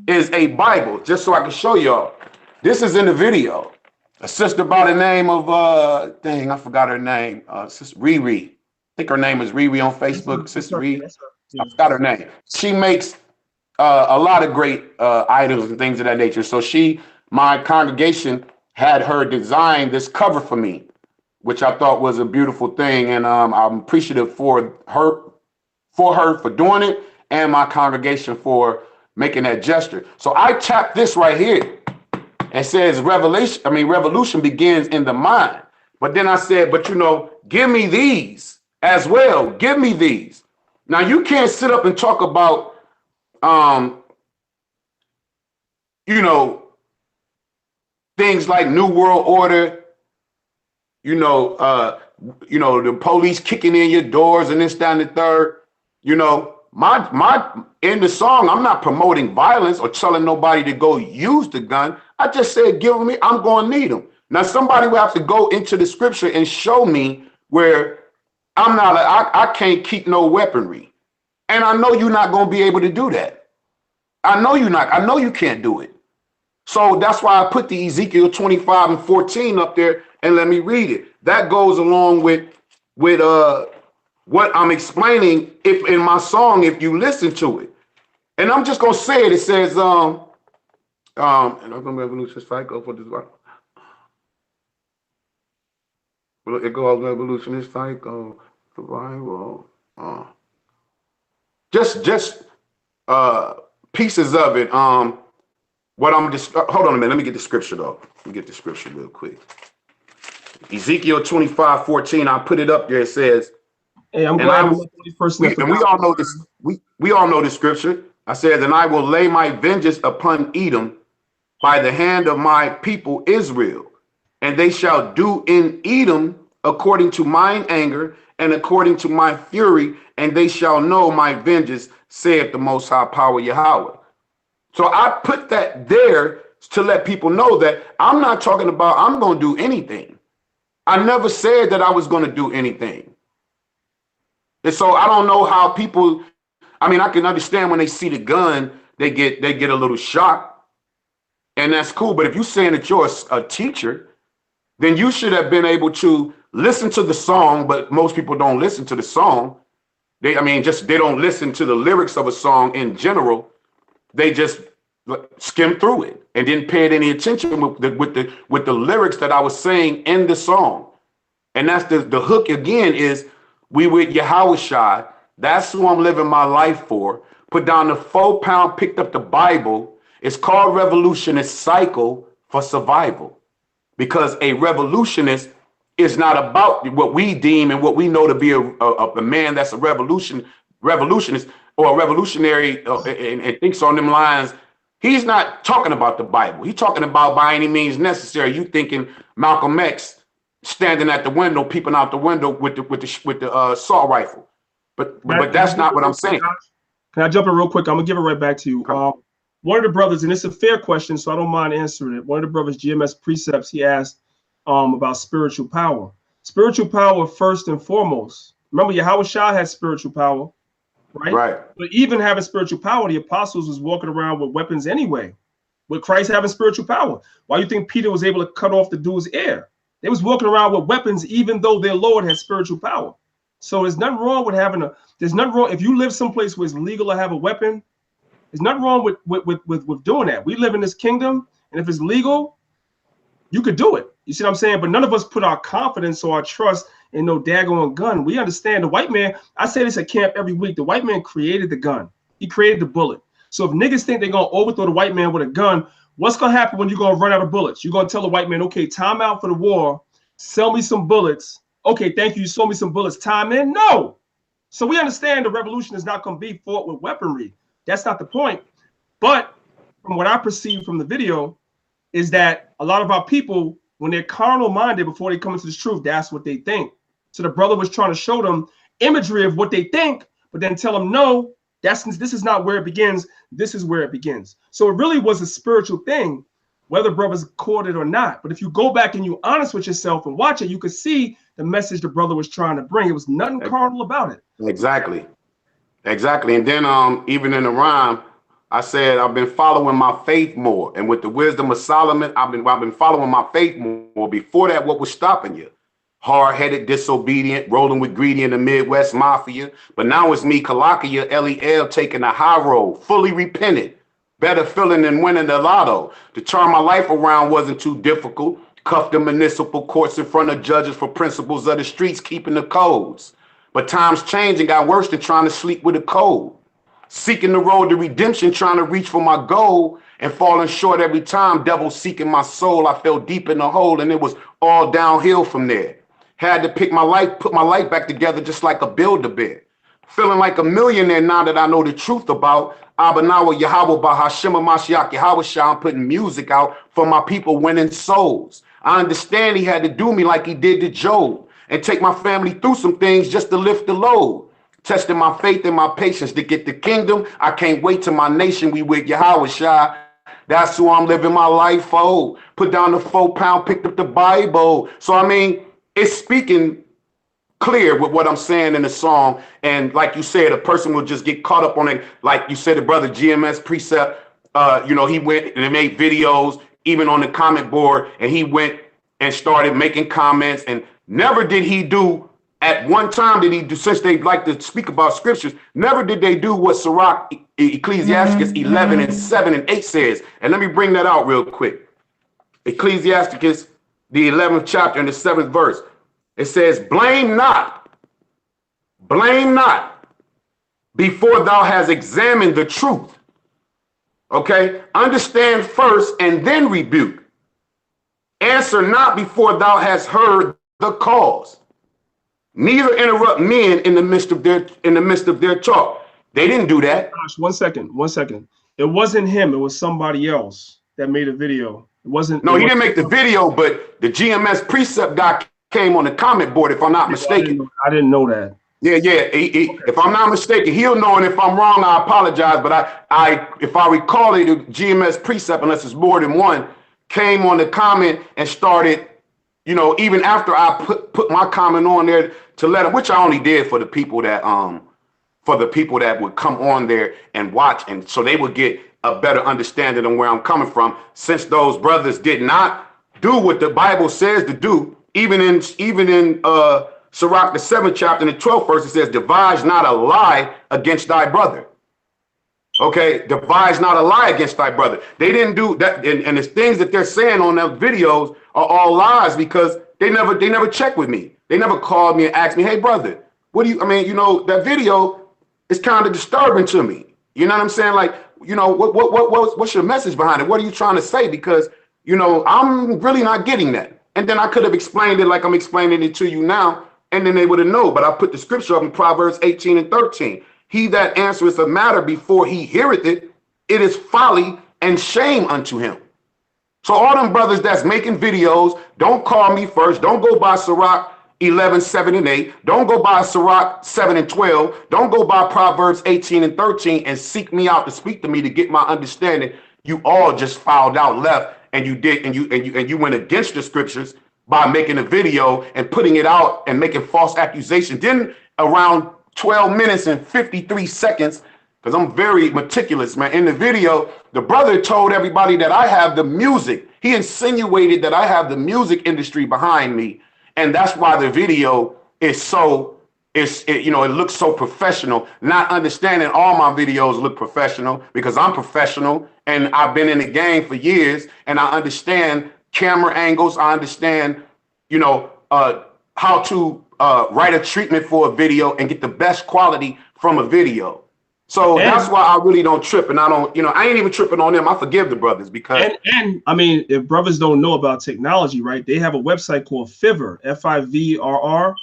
is a Bible, just so I can show y'all. This is in the video. A sister by the name of, dang, I forgot her name, Sister Riri. I think her name is Riri on Facebook, Sister Riri. I forgot her name. She makes a lot of great items and things of that nature. So my congregation had her design this cover for me, which I thought was a beautiful thing. And I'm appreciative for her for doing it, and my congregation for making that gesture. So I tapped this right here and says revolution begins in the mind. But then I said, but you know, give me these as well. Give me these. Now you can't sit up and talk about you know, things like New World Order, the police kicking in your doors and this, that, and the third. You know, my in the song, I'm not promoting violence or telling nobody to go use the gun. I just said, give me, I'm going to need them. Now, somebody will have to go into the scripture and show me where I can't keep no weaponry. And I know you're not going to be able to do that. I know you're not. I know you can't do it. So that's why I put the Ezekiel 25 and 14 up there, and let me read it. That goes along with what I'm explaining if in my song, if you listen to it. And I'm just gonna say it. It says, and I'm gonna revolution cycle for this one. Well, it goes revolutionist cycle, survival. Just pieces of it. What I'm just hold on a minute. Let me get the scripture though. Let me get the scripture real quick. Ezekiel 25:14. I put it up there. It says, hey, I'm glad I'm the only person and we all know this. We all know the scripture. I said, and I will lay my vengeance upon Edom by the hand of my people Israel, and they shall do in Edom according to mine anger and according to my fury, and they shall know my vengeance, saith the Most High Power Yahweh. So I put that there to let people know that I'm not talking about I'm going to do anything. I never said that I was going to do anything. And so I don't know how people, I mean, I can understand when they see the gun, they get a little shocked, and that's cool. But if you're saying that you're a teacher, then you should have been able to listen to the song, but most people don't listen to the song. They don't listen to the lyrics of a song in general. They just skim through it and didn't pay any attention with the lyrics that I was saying in the song. And that's the hook again is we with Yahushua. That's who I'm living my life for. Put down the 4 pound, picked up the Bible. It's called Revolutionist Cycle for Survival, because a revolutionist is not about what we deem and what we know to be a man that's a revolutionist or a revolutionary and thinks on them lines. He's not talking about the Bible. He's talking about by any means necessary. You thinking Malcolm X standing at the window, peeping out the window with the assault rifle, but that's not what I'm saying. Can I jump in real quick? I'm gonna give it right back to you. One of the brothers, and it's a fair question, so I don't mind answering it. One of the brothers, GMS Precepts, he asked about spiritual power. Spiritual power first and foremost. Remember, Yahushua had spiritual power, right? Right. But even having spiritual power, the apostles was walking around with weapons anyway. With Christ having spiritual power, why do you think Peter was able to cut off the dude's ear? They was walking around with weapons, even though their Lord had spiritual power. So there's nothing wrong with having there's nothing wrong if you live someplace where it's legal to have a weapon. There's nothing wrong with doing that. We live in this kingdom, and if it's legal, you could do it. You see what I'm saying? But none of us put our confidence or our trust in no daggone gun. We understand the white man. I say this at camp every week. The white man created the gun. He created the bullet. So if niggas think they're gonna overthrow the white man with a gun, what's gonna happen when you're gonna run out of bullets? You're gonna tell the white man, okay, time out for the war. Sell me some bullets. Okay, thank you. You sold me some bullets. Time in? No. So we understand the revolution is not gonna be fought with weaponry. That's not the point. But from what I perceive from the video is that a lot of our people, when they're carnal minded before they come into this truth, that's what they think. So the brother was trying to show them imagery of what they think, but then tell them, no, this is not where it begins. This is where it begins. So it really was a spiritual thing, whether brothers caught it or not. But if you go back and you're honest with yourself and watch it, you could see the message the brother was trying to bring. It was nothing carnal about it. Exactly. Exactly. And then even in the rhyme, I said, I've been following my faith more. And with the wisdom of Solomon, I've been following my faith more. Before that, what was stopping you? Hard-headed, disobedient, rolling with greedy in the Midwest mafia. But now it's me, Kalakia, L.E.L., taking a high road, fully repentant. Better feeling than winning the lotto. To turn my life around wasn't too difficult. Cuffed in municipal courts in front of judges for principles of the streets, keeping the codes. But times change and got worse than trying to sleep with a cold. Seeking the road to redemption, trying to reach for my goal and falling short every time. Devil seeking my soul. I fell deep in the hole and it was all downhill from there. Had to pick my life, put my life back together just like a Build-A-Bear. Feeling like a millionaire now that I know the truth about Abanawa Yahweh Bahashima Mashiach Yahweh. I'm putting music out for my people, winning souls. I understand he had to do me like he did to Job and take my family through some things just to lift the load. Testing my faith and my patience to get the kingdom. I can't wait till my nation we with Yahweh Shai. That's who I'm living my life for. Put down the 4-pound, picked up the Bible. So I mean, it's speaking clear with what I'm saying in the song. And like you said, a person will just get caught up on it. Like you said, the brother GMS Precept, he went and made videos, even on the comment board, and he went and started making comments. And never did he do, at one time did he do, since they like to speak about scriptures, never did they do what Sirach, Ecclesiasticus 11 and 7 and 8 says. And let me bring that out real quick. Ecclesiasticus, the 11th chapter and the 7th verse. It says, blame not, before thou hast examined the truth. Okay, understand first and then rebuke. Answer not before thou hast heard the cause. Neither interrupt men in the midst of their talk. They didn't do that. Gosh, one second. It wasn't him. It was somebody else that made a video. It wasn't. No, he didn't make the video, but the GMS Precept guy came on the comment board, if I'm not mistaken. I didn't know that. Yeah. Okay. If I'm not mistaken, he'll know, and if I'm wrong, I apologize. But if I recall it, the GMS Precept, unless it's more than one, came on the comment and started, even after I put my comment on there to let him, which I only did for the people that would come on there and watch, and so they would get a better understanding of where I'm coming from. Since those brothers did not do what the Bible says to do, even in Sirach the 7th chapter and the 12th verse, it says, devise not a lie against thy brother. Okay, devise not a lie against thy brother. They didn't do that, and the things that they're saying on their videos are all lies because they never checked with me. They never called me and asked me, hey brother, that video is kind of disturbing to me. You know what I'm saying? Like, what's your message behind it? What are you trying to say? Because, I'm really not getting that. And then I could have explained it like I'm explaining it to you now, and then they would have known. But I put the scripture up in Proverbs 18 and 13. He that answereth a matter before he heareth it, it is folly and shame unto him. So all them brothers that's making videos, don't call me first. Don't go by Sirach 11, 7 and 8. Don't go by Sirach 7 and 12. Don't go by Proverbs 18 and 13 and seek me out to speak to me to get my understanding. You all just filed out left, and you went against the scriptures by making a video and putting it out and making false accusations. Then around 12 minutes and 53 seconds, because I'm very meticulous, man. In the video, the brother told everybody that I have the music. He insinuated that I have the music industry behind me. And that's why the video is it looks so professional, not understanding all my videos look professional because I'm professional and I've been in the game for years and I understand camera angles. I understand, how to write a treatment for a video and get the best quality from a video. So that's why I really don't trip, and I ain't even tripping on them. I forgive the brothers because and I mean, if brothers don't know about technology, right? They have a website called Fiverr, Fiverr.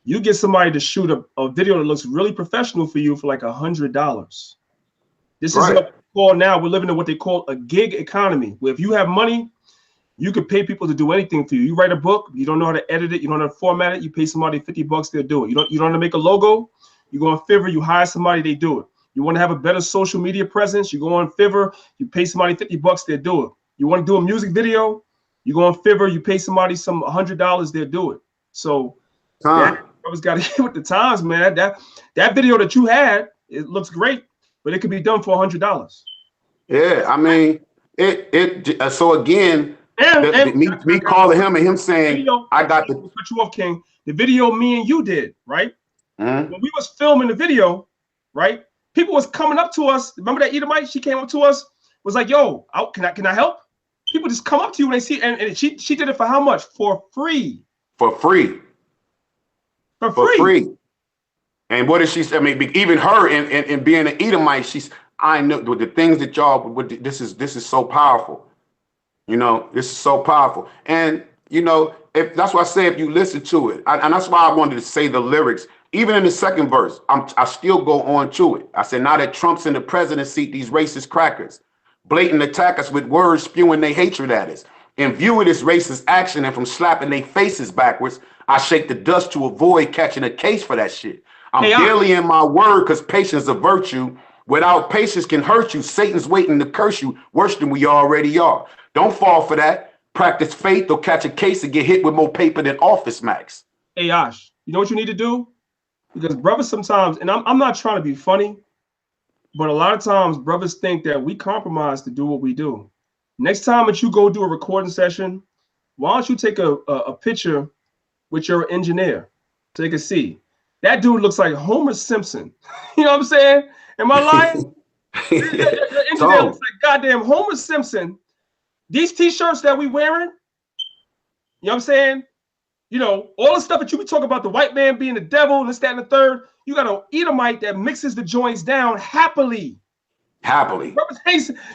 You get somebody to shoot a video that looks really professional for you for like $100. This is what we call now, we're living in what they call a gig economy, where if you have money, you can pay people to do anything for you. You write a book, you don't know how to edit it, you don't know how to format it, you pay somebody $50, they'll do it. You don't know how to make a logo, you go on Fiverr, you hire somebody, they do it. You want to have a better social media presence, you go on Fiverr, you pay somebody $50, they'll do it. You want to do a music video, you go on Fiverr, you pay somebody some $100, they'll do it. So that brothers got to get with the times, man. That video that you had, it looks great, but it could be done for $100. Yeah, I mean, so again, me calling him and him saying, video, I got the cut you off, King. The video me and you did, right? When we was filming the video, right? People was coming up to us. Remember that Edomite? She came up to us, was like, "Yo, can I help?" People just come up to you when they see, and she did it for how much? For free. For free. And what did she say? I mean, even her and being an Edomite, I know the things that y'all would. This is so powerful. You know, this is so powerful. And you know, if that's why I say if you listen to it, and that's why I wanted to say the lyrics. Even in the second verse, I still go on to it. I said, now that Trump's in the presidency, these racist crackers blatant attack us with words spewing their hatred at us. In view of this racist action and from slapping their faces backwards, I shake the dust to avoid catching a case for that shit. I'm daily in my word because patience is a virtue. Without patience can hurt you. Satan's waiting to curse you worse than we already are. Don't fall for that. Practice faith or catch a case and get hit with more paper than Office Max. Hey, Ash, you know what you need to do? Because brothers sometimes, and I'm not trying to be funny, but a lot of times brothers think that we compromise to do what we do. Next time that you go do a recording session, why don't you take a picture with your engineer so they can see? That dude looks like Homer Simpson. You know what I'm saying? Am I lying? The engineer looks like goddamn Homer Simpson. These t-shirts that we wearing, you know what I'm saying? You know, all the stuff that you be talking about, the white man being the devil, and this, that, and the third. You got an Edomite that mixes the joints down happily. Happily. You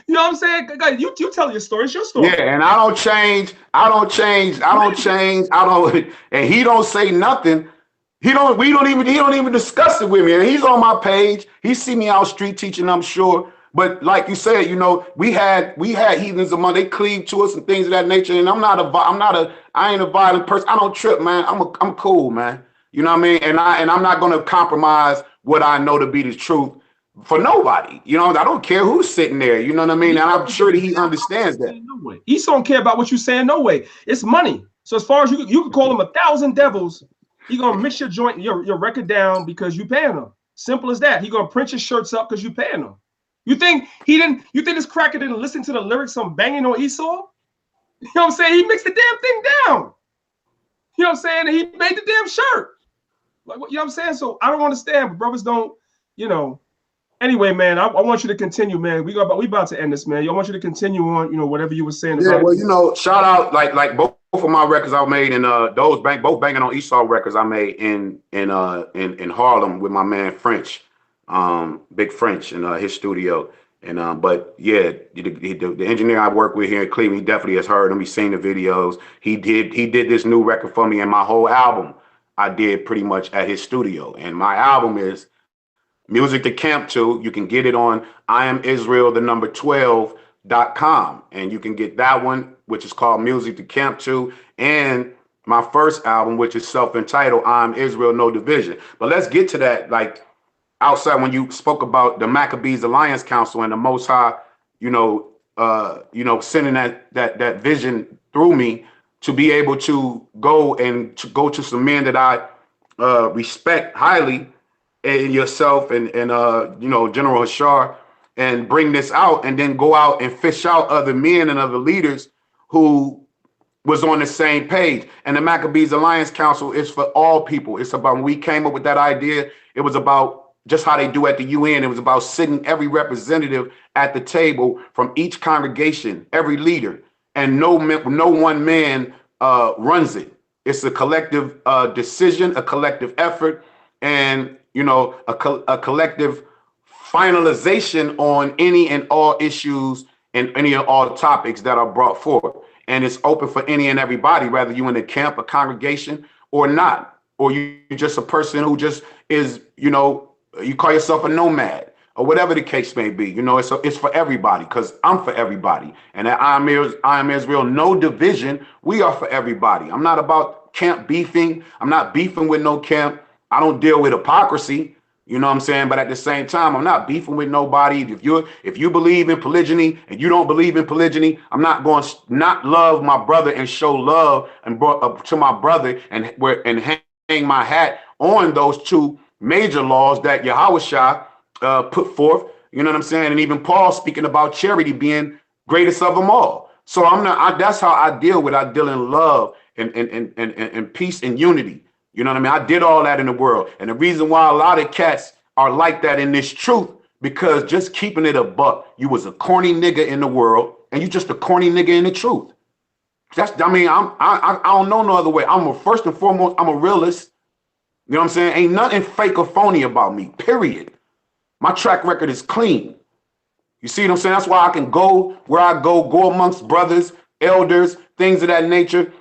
know what I'm saying? You tell your story. It's your story. Yeah, and I don't change, and he don't say nothing. He don't even discuss it with me. And he's on my page. He see me out street teaching, I'm sure. But like you said, you know, we had heathens among, they cleave to us and things of that nature. And I ain't a violent person. I don't trip, man. I'm cool, man. You know what I mean? And I'm not gonna compromise what I know to be the truth for nobody. You know, I don't care who's sitting there. You know what I mean? And I'm sure that he understands that. No way. He don't care about what you're saying. No way. It's money. So as far as you can call him 1,000 devils, he gonna mix your joint, your record down because you paying him. Simple as that. He gonna print your shirts up because you paying him. You think this cracker didn't listen to the lyrics on Banging on Esau? You know what I'm saying? He mixed the damn thing down. You know what I'm saying? And he made the damn shirt. Like, you know what I'm saying? So I don't understand, but brothers don't, you know. Anyway, man, I want you to continue, man. We about to end this, man. I want you to continue on, you know, whatever you were saying. Yeah, well, you know, shout out like both of my records I made and both Banging on Esau records I made in Harlem with my man French. Big French in his studio, and but yeah, the engineer I work with here in Cleveland, he definitely has heard him. He's seen the videos. He did this new record for me, and my whole album I did pretty much at his studio. And my album is Music to Camp To. You can get it on IamIsrael12.com, and you can get that one, which is called Music to Camp To, and my first album, which is self-entitled I Am Israel No Division. But let's get to that, like, outside when you spoke about the Maccabees Alliance Council and the Most High, sending that vision through me to be able to go to some men that I respect highly, and yourself and General Hashar, and bring this out, and then go out and fish out other men and other leaders who was on the same page. And the Maccabees Alliance Council is for all people. It's about, when we came up with that idea, it was about just how they do at the UN. It was about sitting every representative at the table from each congregation, every leader, and no one man runs it. It's a collective decision, a collective effort, and a collective finalization on any and all issues and any and all topics that are brought forward. And it's open for any and everybody, whether you in a camp, a congregation, or not, or you just a person who just is, you call yourself a nomad, or whatever the case may be. You know, it's for everybody, because I'm for everybody. And at I Am Israel, no division. We are for everybody. I'm not about camp beefing. I'm not beefing with no camp. I don't deal with hypocrisy. You know what I'm saying? But at the same time, I'm not beefing with nobody. If you believe in polygyny and you don't believe in polygyny, I'm not going to not love my brother and show love and to my brother and hang my hat on those two major laws that Yahushua put forth. You know what I'm saying? And even Paul speaking about charity being greatest of them all. So that's how I deal with. I deal in love and peace and unity. You know what I mean? I did all that in the world. And the reason why a lot of cats are like that in this truth, because just keeping it a buck, you was a corny nigga in the world and you just a corny nigga in the truth. I don't know no other way. First and foremost, I'm a realist. You know what I'm saying? Ain't nothing fake or phony about me, period. My track record is clean. You see what I'm saying? That's why I can go where I go amongst brothers, elders, things of that nature.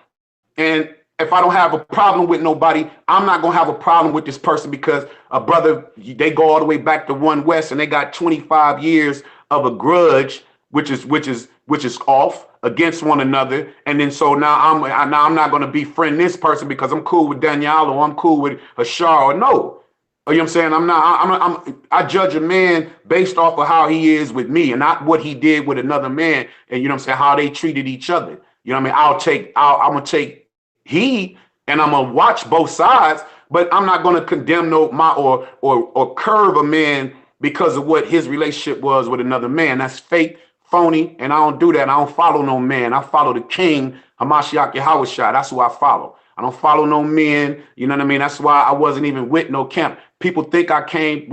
And if I don't have a problem with nobody, I'm not going to have a problem with this person, because a brother, they go all the way back to 1 West and they got 25 years of a grudge, which is off against one another. And then so now I'm not going to befriend this person because I'm cool with Danyaahla or I'm cool with YASHARAHLA, or no. You know what I'm saying? I judge a man based off of how he is with me and not what he did with another man. And you know what I'm saying? How they treated each other. You know what I mean? I'm going to take heed and I'm going to watch both sides, but I'm not going to condemn or curve a man because of what his relationship was with another man. That's fake, phony, and I don't do that. I don't follow no man. I follow the King, Hamashiach Yahushua. That's who I follow. I don't follow no men. You know what I mean? That's why I wasn't even with no camp. People think I came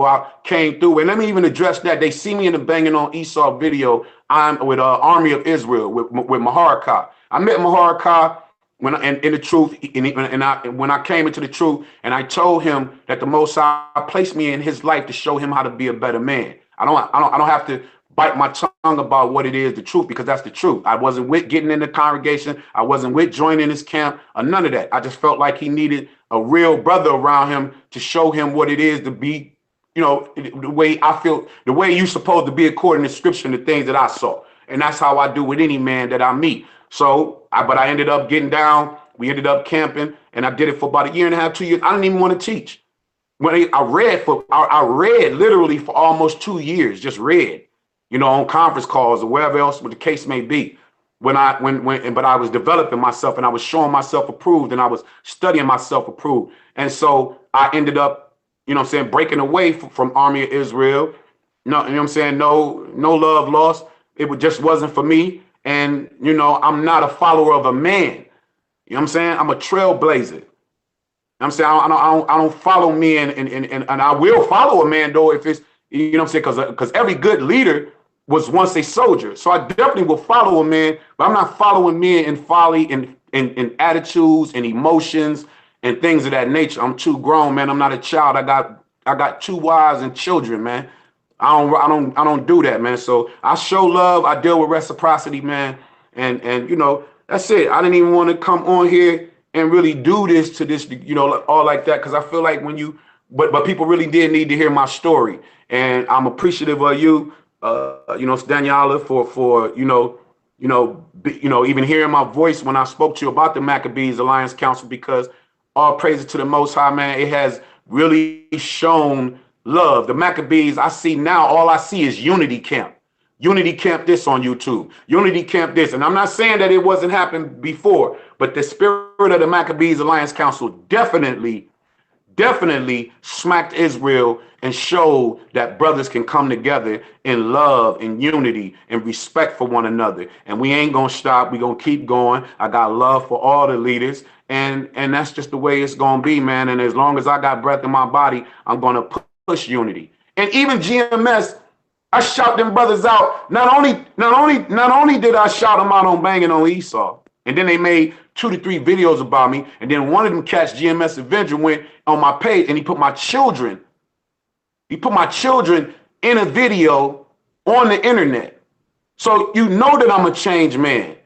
through. And let me even address that. They see me in the Banging on Esau video. I'm with Army of Israel with Maharakah. I met Maharakah when I came into the truth, and I told him that the Most High placed me in his life to show him how to be a better man. I don't have to bite my tongue about what it is, the truth, because that's the truth. I wasn't with getting in the congregation. I wasn't with joining his camp or none of that. I just felt like he needed a real brother around him to show him what it is to be, you know, the way I feel, the way you're supposed to be according to scripture and the things that I saw. And that's how I do with any man that I meet. So, but I ended up getting down. We ended up camping, and I did it for about 1.5 years, 2 years. I didn't even want to teach. When I read literally for almost 2 years, just read, you know, on conference calls or wherever else the case may be. But I was developing myself and I was showing myself approved and I was studying myself approved. And so I ended up, you know what I'm saying, breaking away from Army of Israel. No, you know what I'm saying? No love lost. It just wasn't for me. And, you know, I'm not a follower of a man. You know what I'm saying? I'm a trailblazer. You know what I'm saying? I don't follow men, and I will follow a man, though, if it's, you know what I'm saying? Because every good leader was once a soldier. So I definitely will follow a man, but I'm not following men in folly and attitudes and emotions and things of that nature. I'm too grown, man. I'm not a child. I got 2 wives and children, man. I don't do that, man. So I show love. I deal with reciprocity, man. And you know, that's it. I didn't even want to come on here and really do this to this, you know, all like that, because I feel like when you, but people really did need to hear my story, and I'm appreciative of you, you know, Danyaahla, for even hearing my voice when I spoke to you about the Maccabees Alliance Council, because all praises to the Most High, man. It has really shown love. The Maccabees, I see now, all I see is Unity Camp. Unity Camp this on YouTube. Unity Camp this. And I'm not saying that it wasn't happening before, but the spirit of the Maccabees Alliance Council definitely smacked Israel and showed that brothers can come together in love and unity and respect for one another. And we ain't gonna stop. We're gonna keep going. I got love for all the leaders. And that's just the way it's gonna be, man. And as long as I got breath in my body, I'm gonna push unity. And even GMS, I shout them brothers out. Not only did I shout them out on Banging on Esau, and then they made 2 to 3 videos about me, and then one of them catch GMS Avenger went on my page and he put my children in a video on the internet. So you know that I'm a changed man.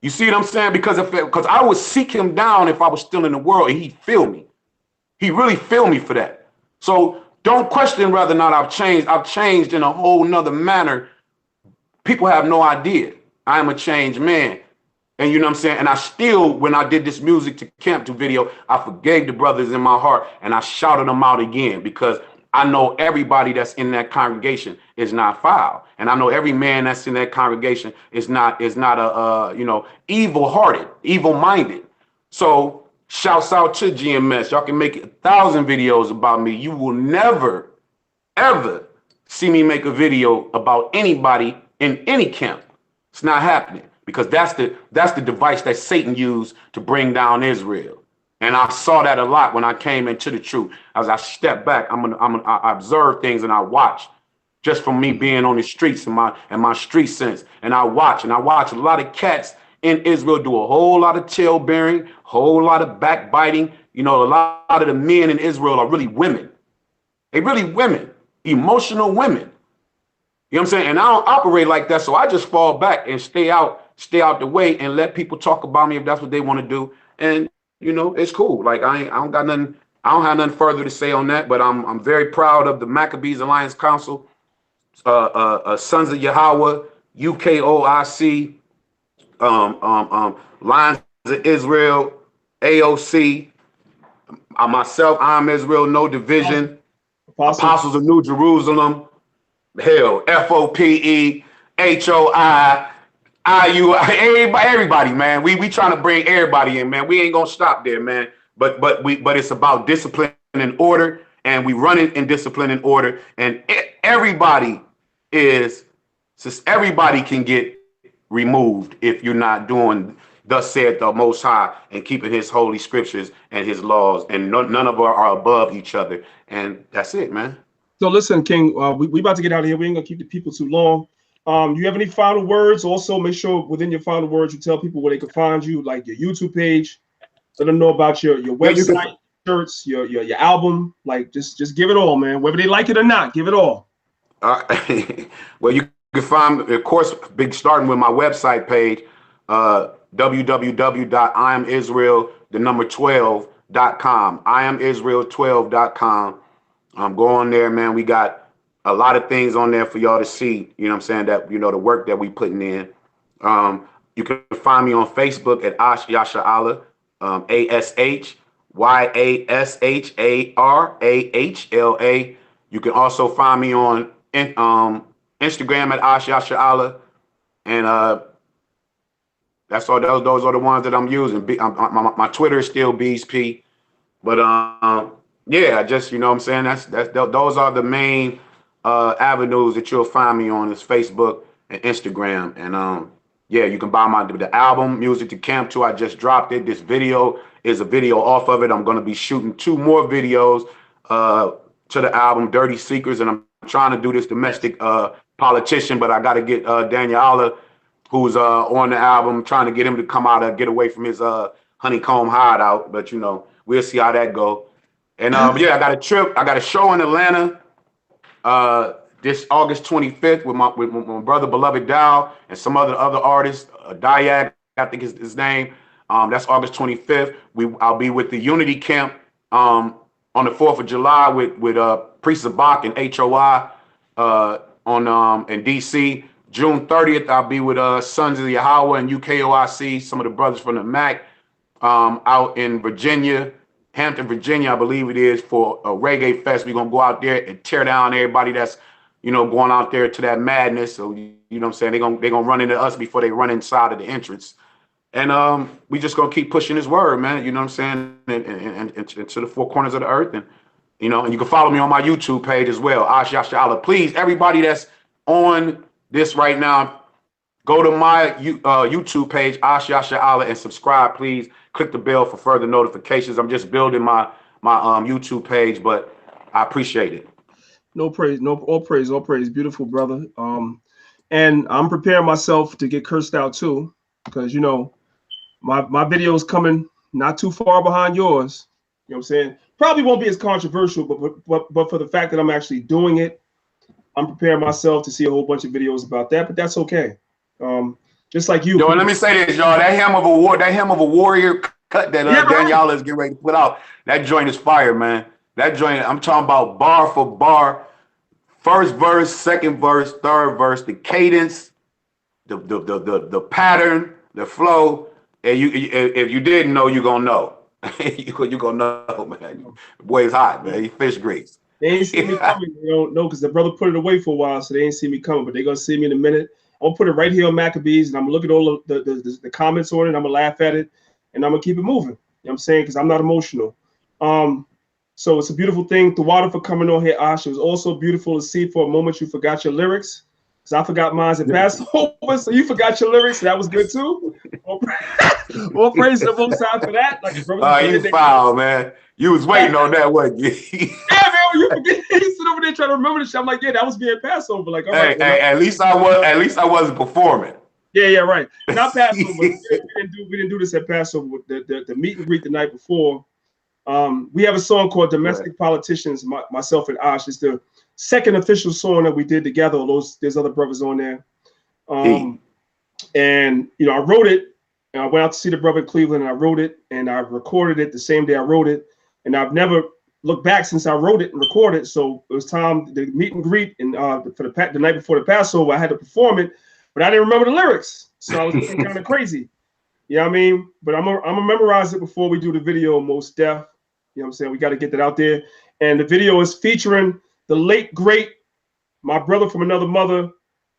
You see what I'm saying? Because I would seek him down if I was still in the world, and he'd feel me. He really feel me for that. So Don't question whether or not I've changed. I've changed in a whole nother manner. People have no idea. I am a changed man. And you know what I'm saying? And I still, when I did this Music to Camp to video, I forgave the brothers in my heart and I shouted them out again because I know everybody that's in that congregation is not foul. And I know every man that's in that congregation is not a you know, evil-hearted, evil-minded. So shouts out to GMS. Y'all can make 1,000 videos about me. You will never, ever see me make a video about anybody in any camp. It's not happening. Because that's the device that Satan used to bring down Israel, and I saw that a lot when I came into the truth. As I step back, I observe things and I watch, just from me being on the streets and my street sense, and I watch a lot of cats in Israel do a whole lot of tail bearing, whole lot of backbiting. You know, a lot of the men in Israel are really women. They really women, emotional women. You know what I'm saying? And I don't operate like that, so I just fall back and stay out the way and let people talk about me if that's what they want to do. And you know, it's cool. Like I don't have nothing further to say on that. But I'm very proud of the Maccabees Alliance Council, Sons of Yahweh, UKOIC, Lions of Israel, AOC, myself, I'm Israel, no division, Apostles of New Jerusalem. Hell, FOPE, HOI, IU, everybody, man. We trying to bring everybody in, man. We ain't gonna stop there, man. But it's about discipline and order, and we run it in discipline and order, and everybody can get removed if you're not doing thus said the Most High and keeping His holy scriptures and His laws, and none of us are above each other, and that's it, man. So listen, King, we about to get out of here. We ain't gonna keep the people too long. You have any final words? Also, make sure within your final words you tell people where they can find you, like your YouTube page. Let them know about your website, shirts, your album. Like just give it all, man. Whether they like it or not, give it all. Well, you can find, of course, starting with my website page, www.iamisrael12.com. iamisrael12.com. Go on there, man. We got a lot of things on there for y'all to see. You know what I'm saying? That, you know, the work that we putting in. You can find me on Facebook at YASHARAHLA, ASHYASHARAHLA. You can also find me on Instagram at YASHARAHLA, and that's all. Those are the ones that I'm using. My Twitter is still BeesP, but yeah, just, you know what I'm saying, those are the main avenues that you'll find me on, is Facebook and Instagram. And yeah, you can buy the album Music to Camp 2. I just dropped it. This video is a video off of it. I'm going to be shooting 2 more videos to the album, Dirty Secrets, and I'm trying to do this domestic politician, but I got to get Danyaahla, who's on the album, trying to get him to come out and get away from his honeycomb hideout. But you know, we'll see how that go. And yeah, I got a trip. I got a show in Atlanta this August 25th with my brother Beloved Dow and some other artists. Danyaahla, I think is his name. That's August 25th. I'll be with the Unity Camp on the 4th of July with Priest Zabak and HOI in DC. June 30th, I'll be with Sons of Yahweh and UKOIC, some of the brothers from the Mac, out in Virginia. Hampton, Virginia, I believe it is, for a reggae fest. We're gonna go out there and tear down everybody that's, you know, going out there to that madness. So you know what I'm saying, they're gonna run into us before they run inside of the entrance. And we just gonna keep pushing this word, man. You know what I'm saying, and to the 4 corners of the earth. And you know, and you can follow me on my YouTube page as well, YASHARAHLA. Please, everybody that's on this right now, go to my YouTube page, YASHARAHLA, and subscribe, please. Click the bell for further notifications. I'm just building my YouTube page, but I appreciate it. No praise, all praise. Beautiful, brother. And I'm preparing myself to get cursed out too, because you know, my video's coming not too far behind yours. You know what I'm saying? Probably won't be as controversial, but for the fact that I'm actually doing it, I'm preparing myself to see a whole bunch of videos about that. But that's okay. Just like you. Yo, and let me say this, y'all. That hymn of a warrior cut that Danyaahla is getting ready to put out. That joint is fire, man. That joint, I'm talking about bar for bar, first verse, second verse, third verse, the cadence, the pattern, the flow. And if you didn't know, you're gonna know. You're gonna know, man. Boy, it's hot, man. He fish grease. They ain't see me coming. They don't know because the brother put it away for a while, so they ain't see me coming. But they're gonna see me in a minute. I'm gonna put it right here on Maccabees, and I'm gonna look at all of the comments on it. I'm gonna laugh at it, and I'm gonna keep it moving. You know what I'm saying? Because I'm not emotional. So it's a beautiful thing. The water for coming on here, Ash. It was also beautiful to see for a moment you forgot your lyrics. Because I forgot mine at Passover, so you forgot your lyrics. So that was good too. All praise to the Most High for that. Like, you foul, man. You was waiting on that, wasn't you? Yeah, man. You forget, you sit over there trying to remember this shit. I'm like, yeah, that was being Passover. Like, all right, at least I wasn't performing. Yeah, right. Not Passover. we didn't do this at Passover. The meet and greet the night before. We have a song called "Domestic Politicians." Myself and Ash. It's the second official song that we did together. There's other brothers on there. And you know, I wrote it, and I went out to see the brother in Cleveland, and I wrote it, and I recorded it the same day I wrote it, and I've never looked back since I wrote it and recorded. So it was time to meet and greet, and for the night before the Passover, I had to perform it, but I didn't remember the lyrics, so I was looking kind of crazy. You know what I mean? But I'm gonna memorize it before we do the video, most def. You know what I'm saying? We got to get that out there. And the video is featuring the late, great, my brother from another mother,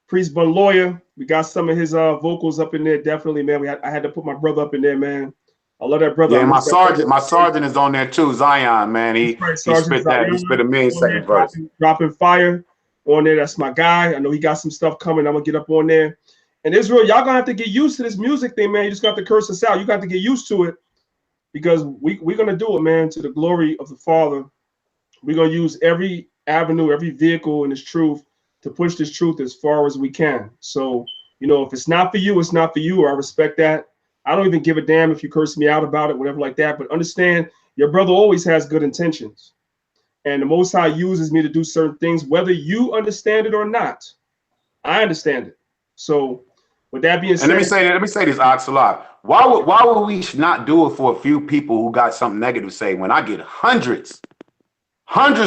Priest Bun Lawyer. We got some of his vocals up in there, definitely, man. I had to put my brother up in there, man. I love that brother. Yeah, my sergeant is on there too, Zion, man. He spit that. He spit a second verse. Dropping fire on there. That's my guy. I know he got some stuff coming. I'm gonna get up on there. And Israel, y'all gonna have to get used to this music thing, man. You just got to curse us out. You got to get used to it. Because we're going to do it, man, to the glory of the Father. We're going to use every avenue, every vehicle in this truth to push this truth as far as we can. So, you know, if it's not for you, it's not for you. I respect that. I don't even give a damn if you curse me out about it, whatever like that. But understand, your brother always has good intentions. And the Most High uses me to do certain things, whether you understand it or not. I understand it. So, with that being said, and let me say this, Oxalot. Why would we not do it for a few people who got something negative to say when I get hundreds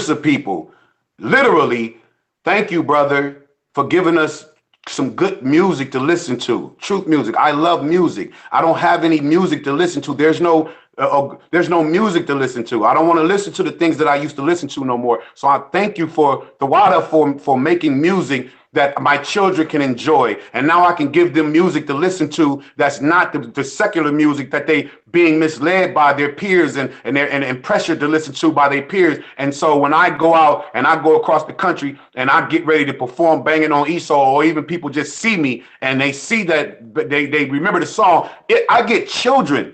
of people literally, thank you, brother, for giving us some good music to listen to. Truth music. I love music. I don't have any music to listen to. There's no music to listen to. I don't want to listen to the things that I used to listen to no more. So I thank you for the water for making music that my children can enjoy. And now I can give them music to listen to that's not the secular music that they being misled by their peers and pressured to listen to by their peers. And so when I go out and I go across the country and I get ready to perform banging on Esau, or even people just see me and they see that they remember the song, I get children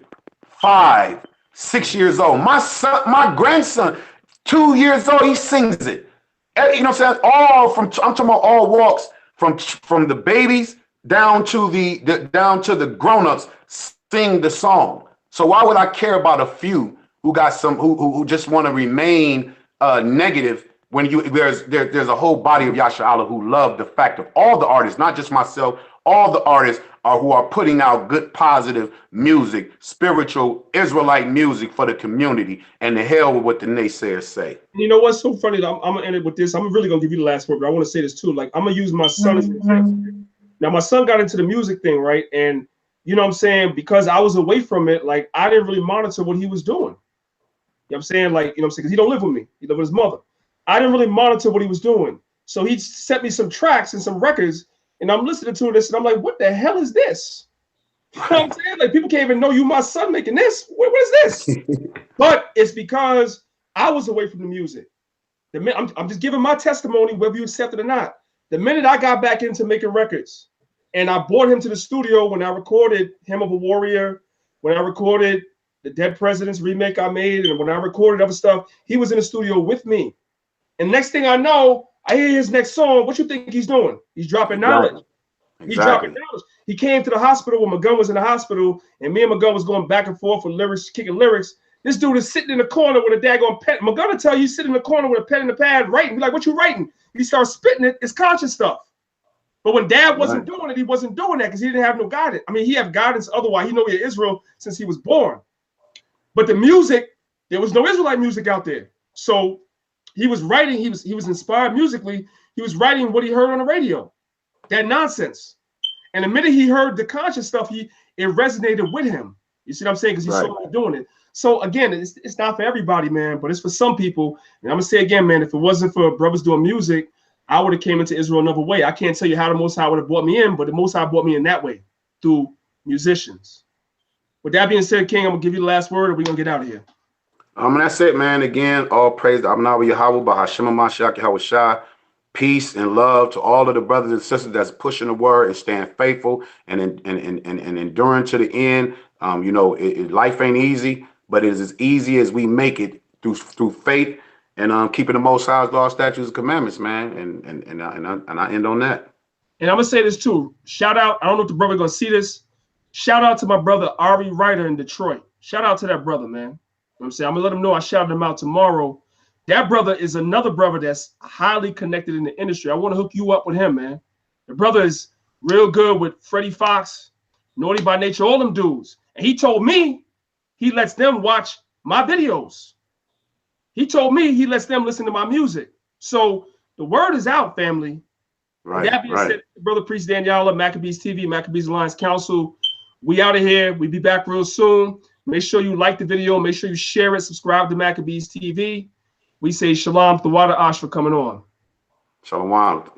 5, 6 years old. My son, my grandson, 2 years old, he sings it. You know what I'm saying? I'm talking about all walks, from the babies down to the grown-ups sing the song. So why would I care about a few who got some who just want to remain negative when there's a whole body of YASHARAHLA who love the fact of all the artists, not just myself, all the artists who are putting out good, positive music, spiritual Israelite music for the community, and the hell with what the naysayers say. You know what's so funny? I'm gonna end it with this. I'm really gonna give you the last word, but I want to say this too. Like, I'm gonna use my son as an example. Now, my son got into the music thing, right? And you know what I'm saying? Because I was away from it, like, I didn't really monitor what he was doing. You know what I'm saying? Like, you know what I'm saying? Because he don't live with me. He lives with his mother. I didn't really monitor what he was doing. So he sent me some tracks and some records, and I'm listening to this, and I'm like, what the hell is this? You know what I'm saying? Like, people can't even know you, my son, making this. What is this? But it's because I was away from the music. I'm just giving my testimony, whether you accept it or not. The minute I got back into making records, and I brought him to the studio when I recorded Hymn of a Warrior, when I recorded the Dead Presidents remake I made, and when I recorded other stuff, he was in the studio with me. And next thing I know, I hear his next song. What you think he's doing? He's dropping knowledge. He's dropping knowledge. He came to the hospital when McGunn was in the hospital, and me and McGunn was going back and forth with lyrics, kicking lyrics. This dude is sitting in the corner with a daggone pen. McGunn will tell you he's sitting in the corner with a pen and a pad writing. Be like, what you writing? He starts spitting it. It's conscious stuff. But when Dad wasn't doing it, he wasn't doing that because he didn't have no guidance. I mean, he had guidance otherwise. He know he had Israel since he was born. But the music, there was no Israelite music out there. So he was writing, he was inspired musically. He was writing what he heard on the radio, that nonsense. And the minute he heard the conscious stuff, it resonated with him. You see what I'm saying? Because he saw me doing it. So again, it's not for everybody, man, but it's for some people. And I'm gonna say again, man, if it wasn't for brothers doing music, I would have came into Israel another way. I can't tell you how the Most High would have brought me in, but the Most High brought me in that way, through musicians. With that being said, King, I'm gonna give you the last word, or we're gonna get out of here. That's it, man. Again, all praise to Abnawi Yahweh, Bahashim Mashiach Yahweh Shai. Peace and love to all of the brothers and sisters that's pushing the word and staying faithful and enduring to the end. You know, life ain't easy, but it is as easy as we make it through faith and keeping the Most High's law, statutes, and commandments, man. And I end on that. And I'm gonna say this too. Shout out. I don't know if the brother gonna see this. Shout out to my brother Ari Ryder in Detroit. Shout out to that brother, man. You know what I'm saying? I'm gonna let him know I shouted him out tomorrow. That brother is another brother that's highly connected in the industry. I want to hook you up with him, man. The brother is real good with Freddie Fox, Naughty by Nature, all them dudes. And he told me he lets them watch my videos. He told me he lets them listen to my music. So the word is out, family. Right. That being said, brother Priest Danyaahla, Maccabeestv, Maccabees Alliance Council. We out of here. We'll be back real soon. Make sure you like the video. Make sure you share it. Subscribe to Maccabeestv. We say shalom to Wada Ash for coming on. Shalom.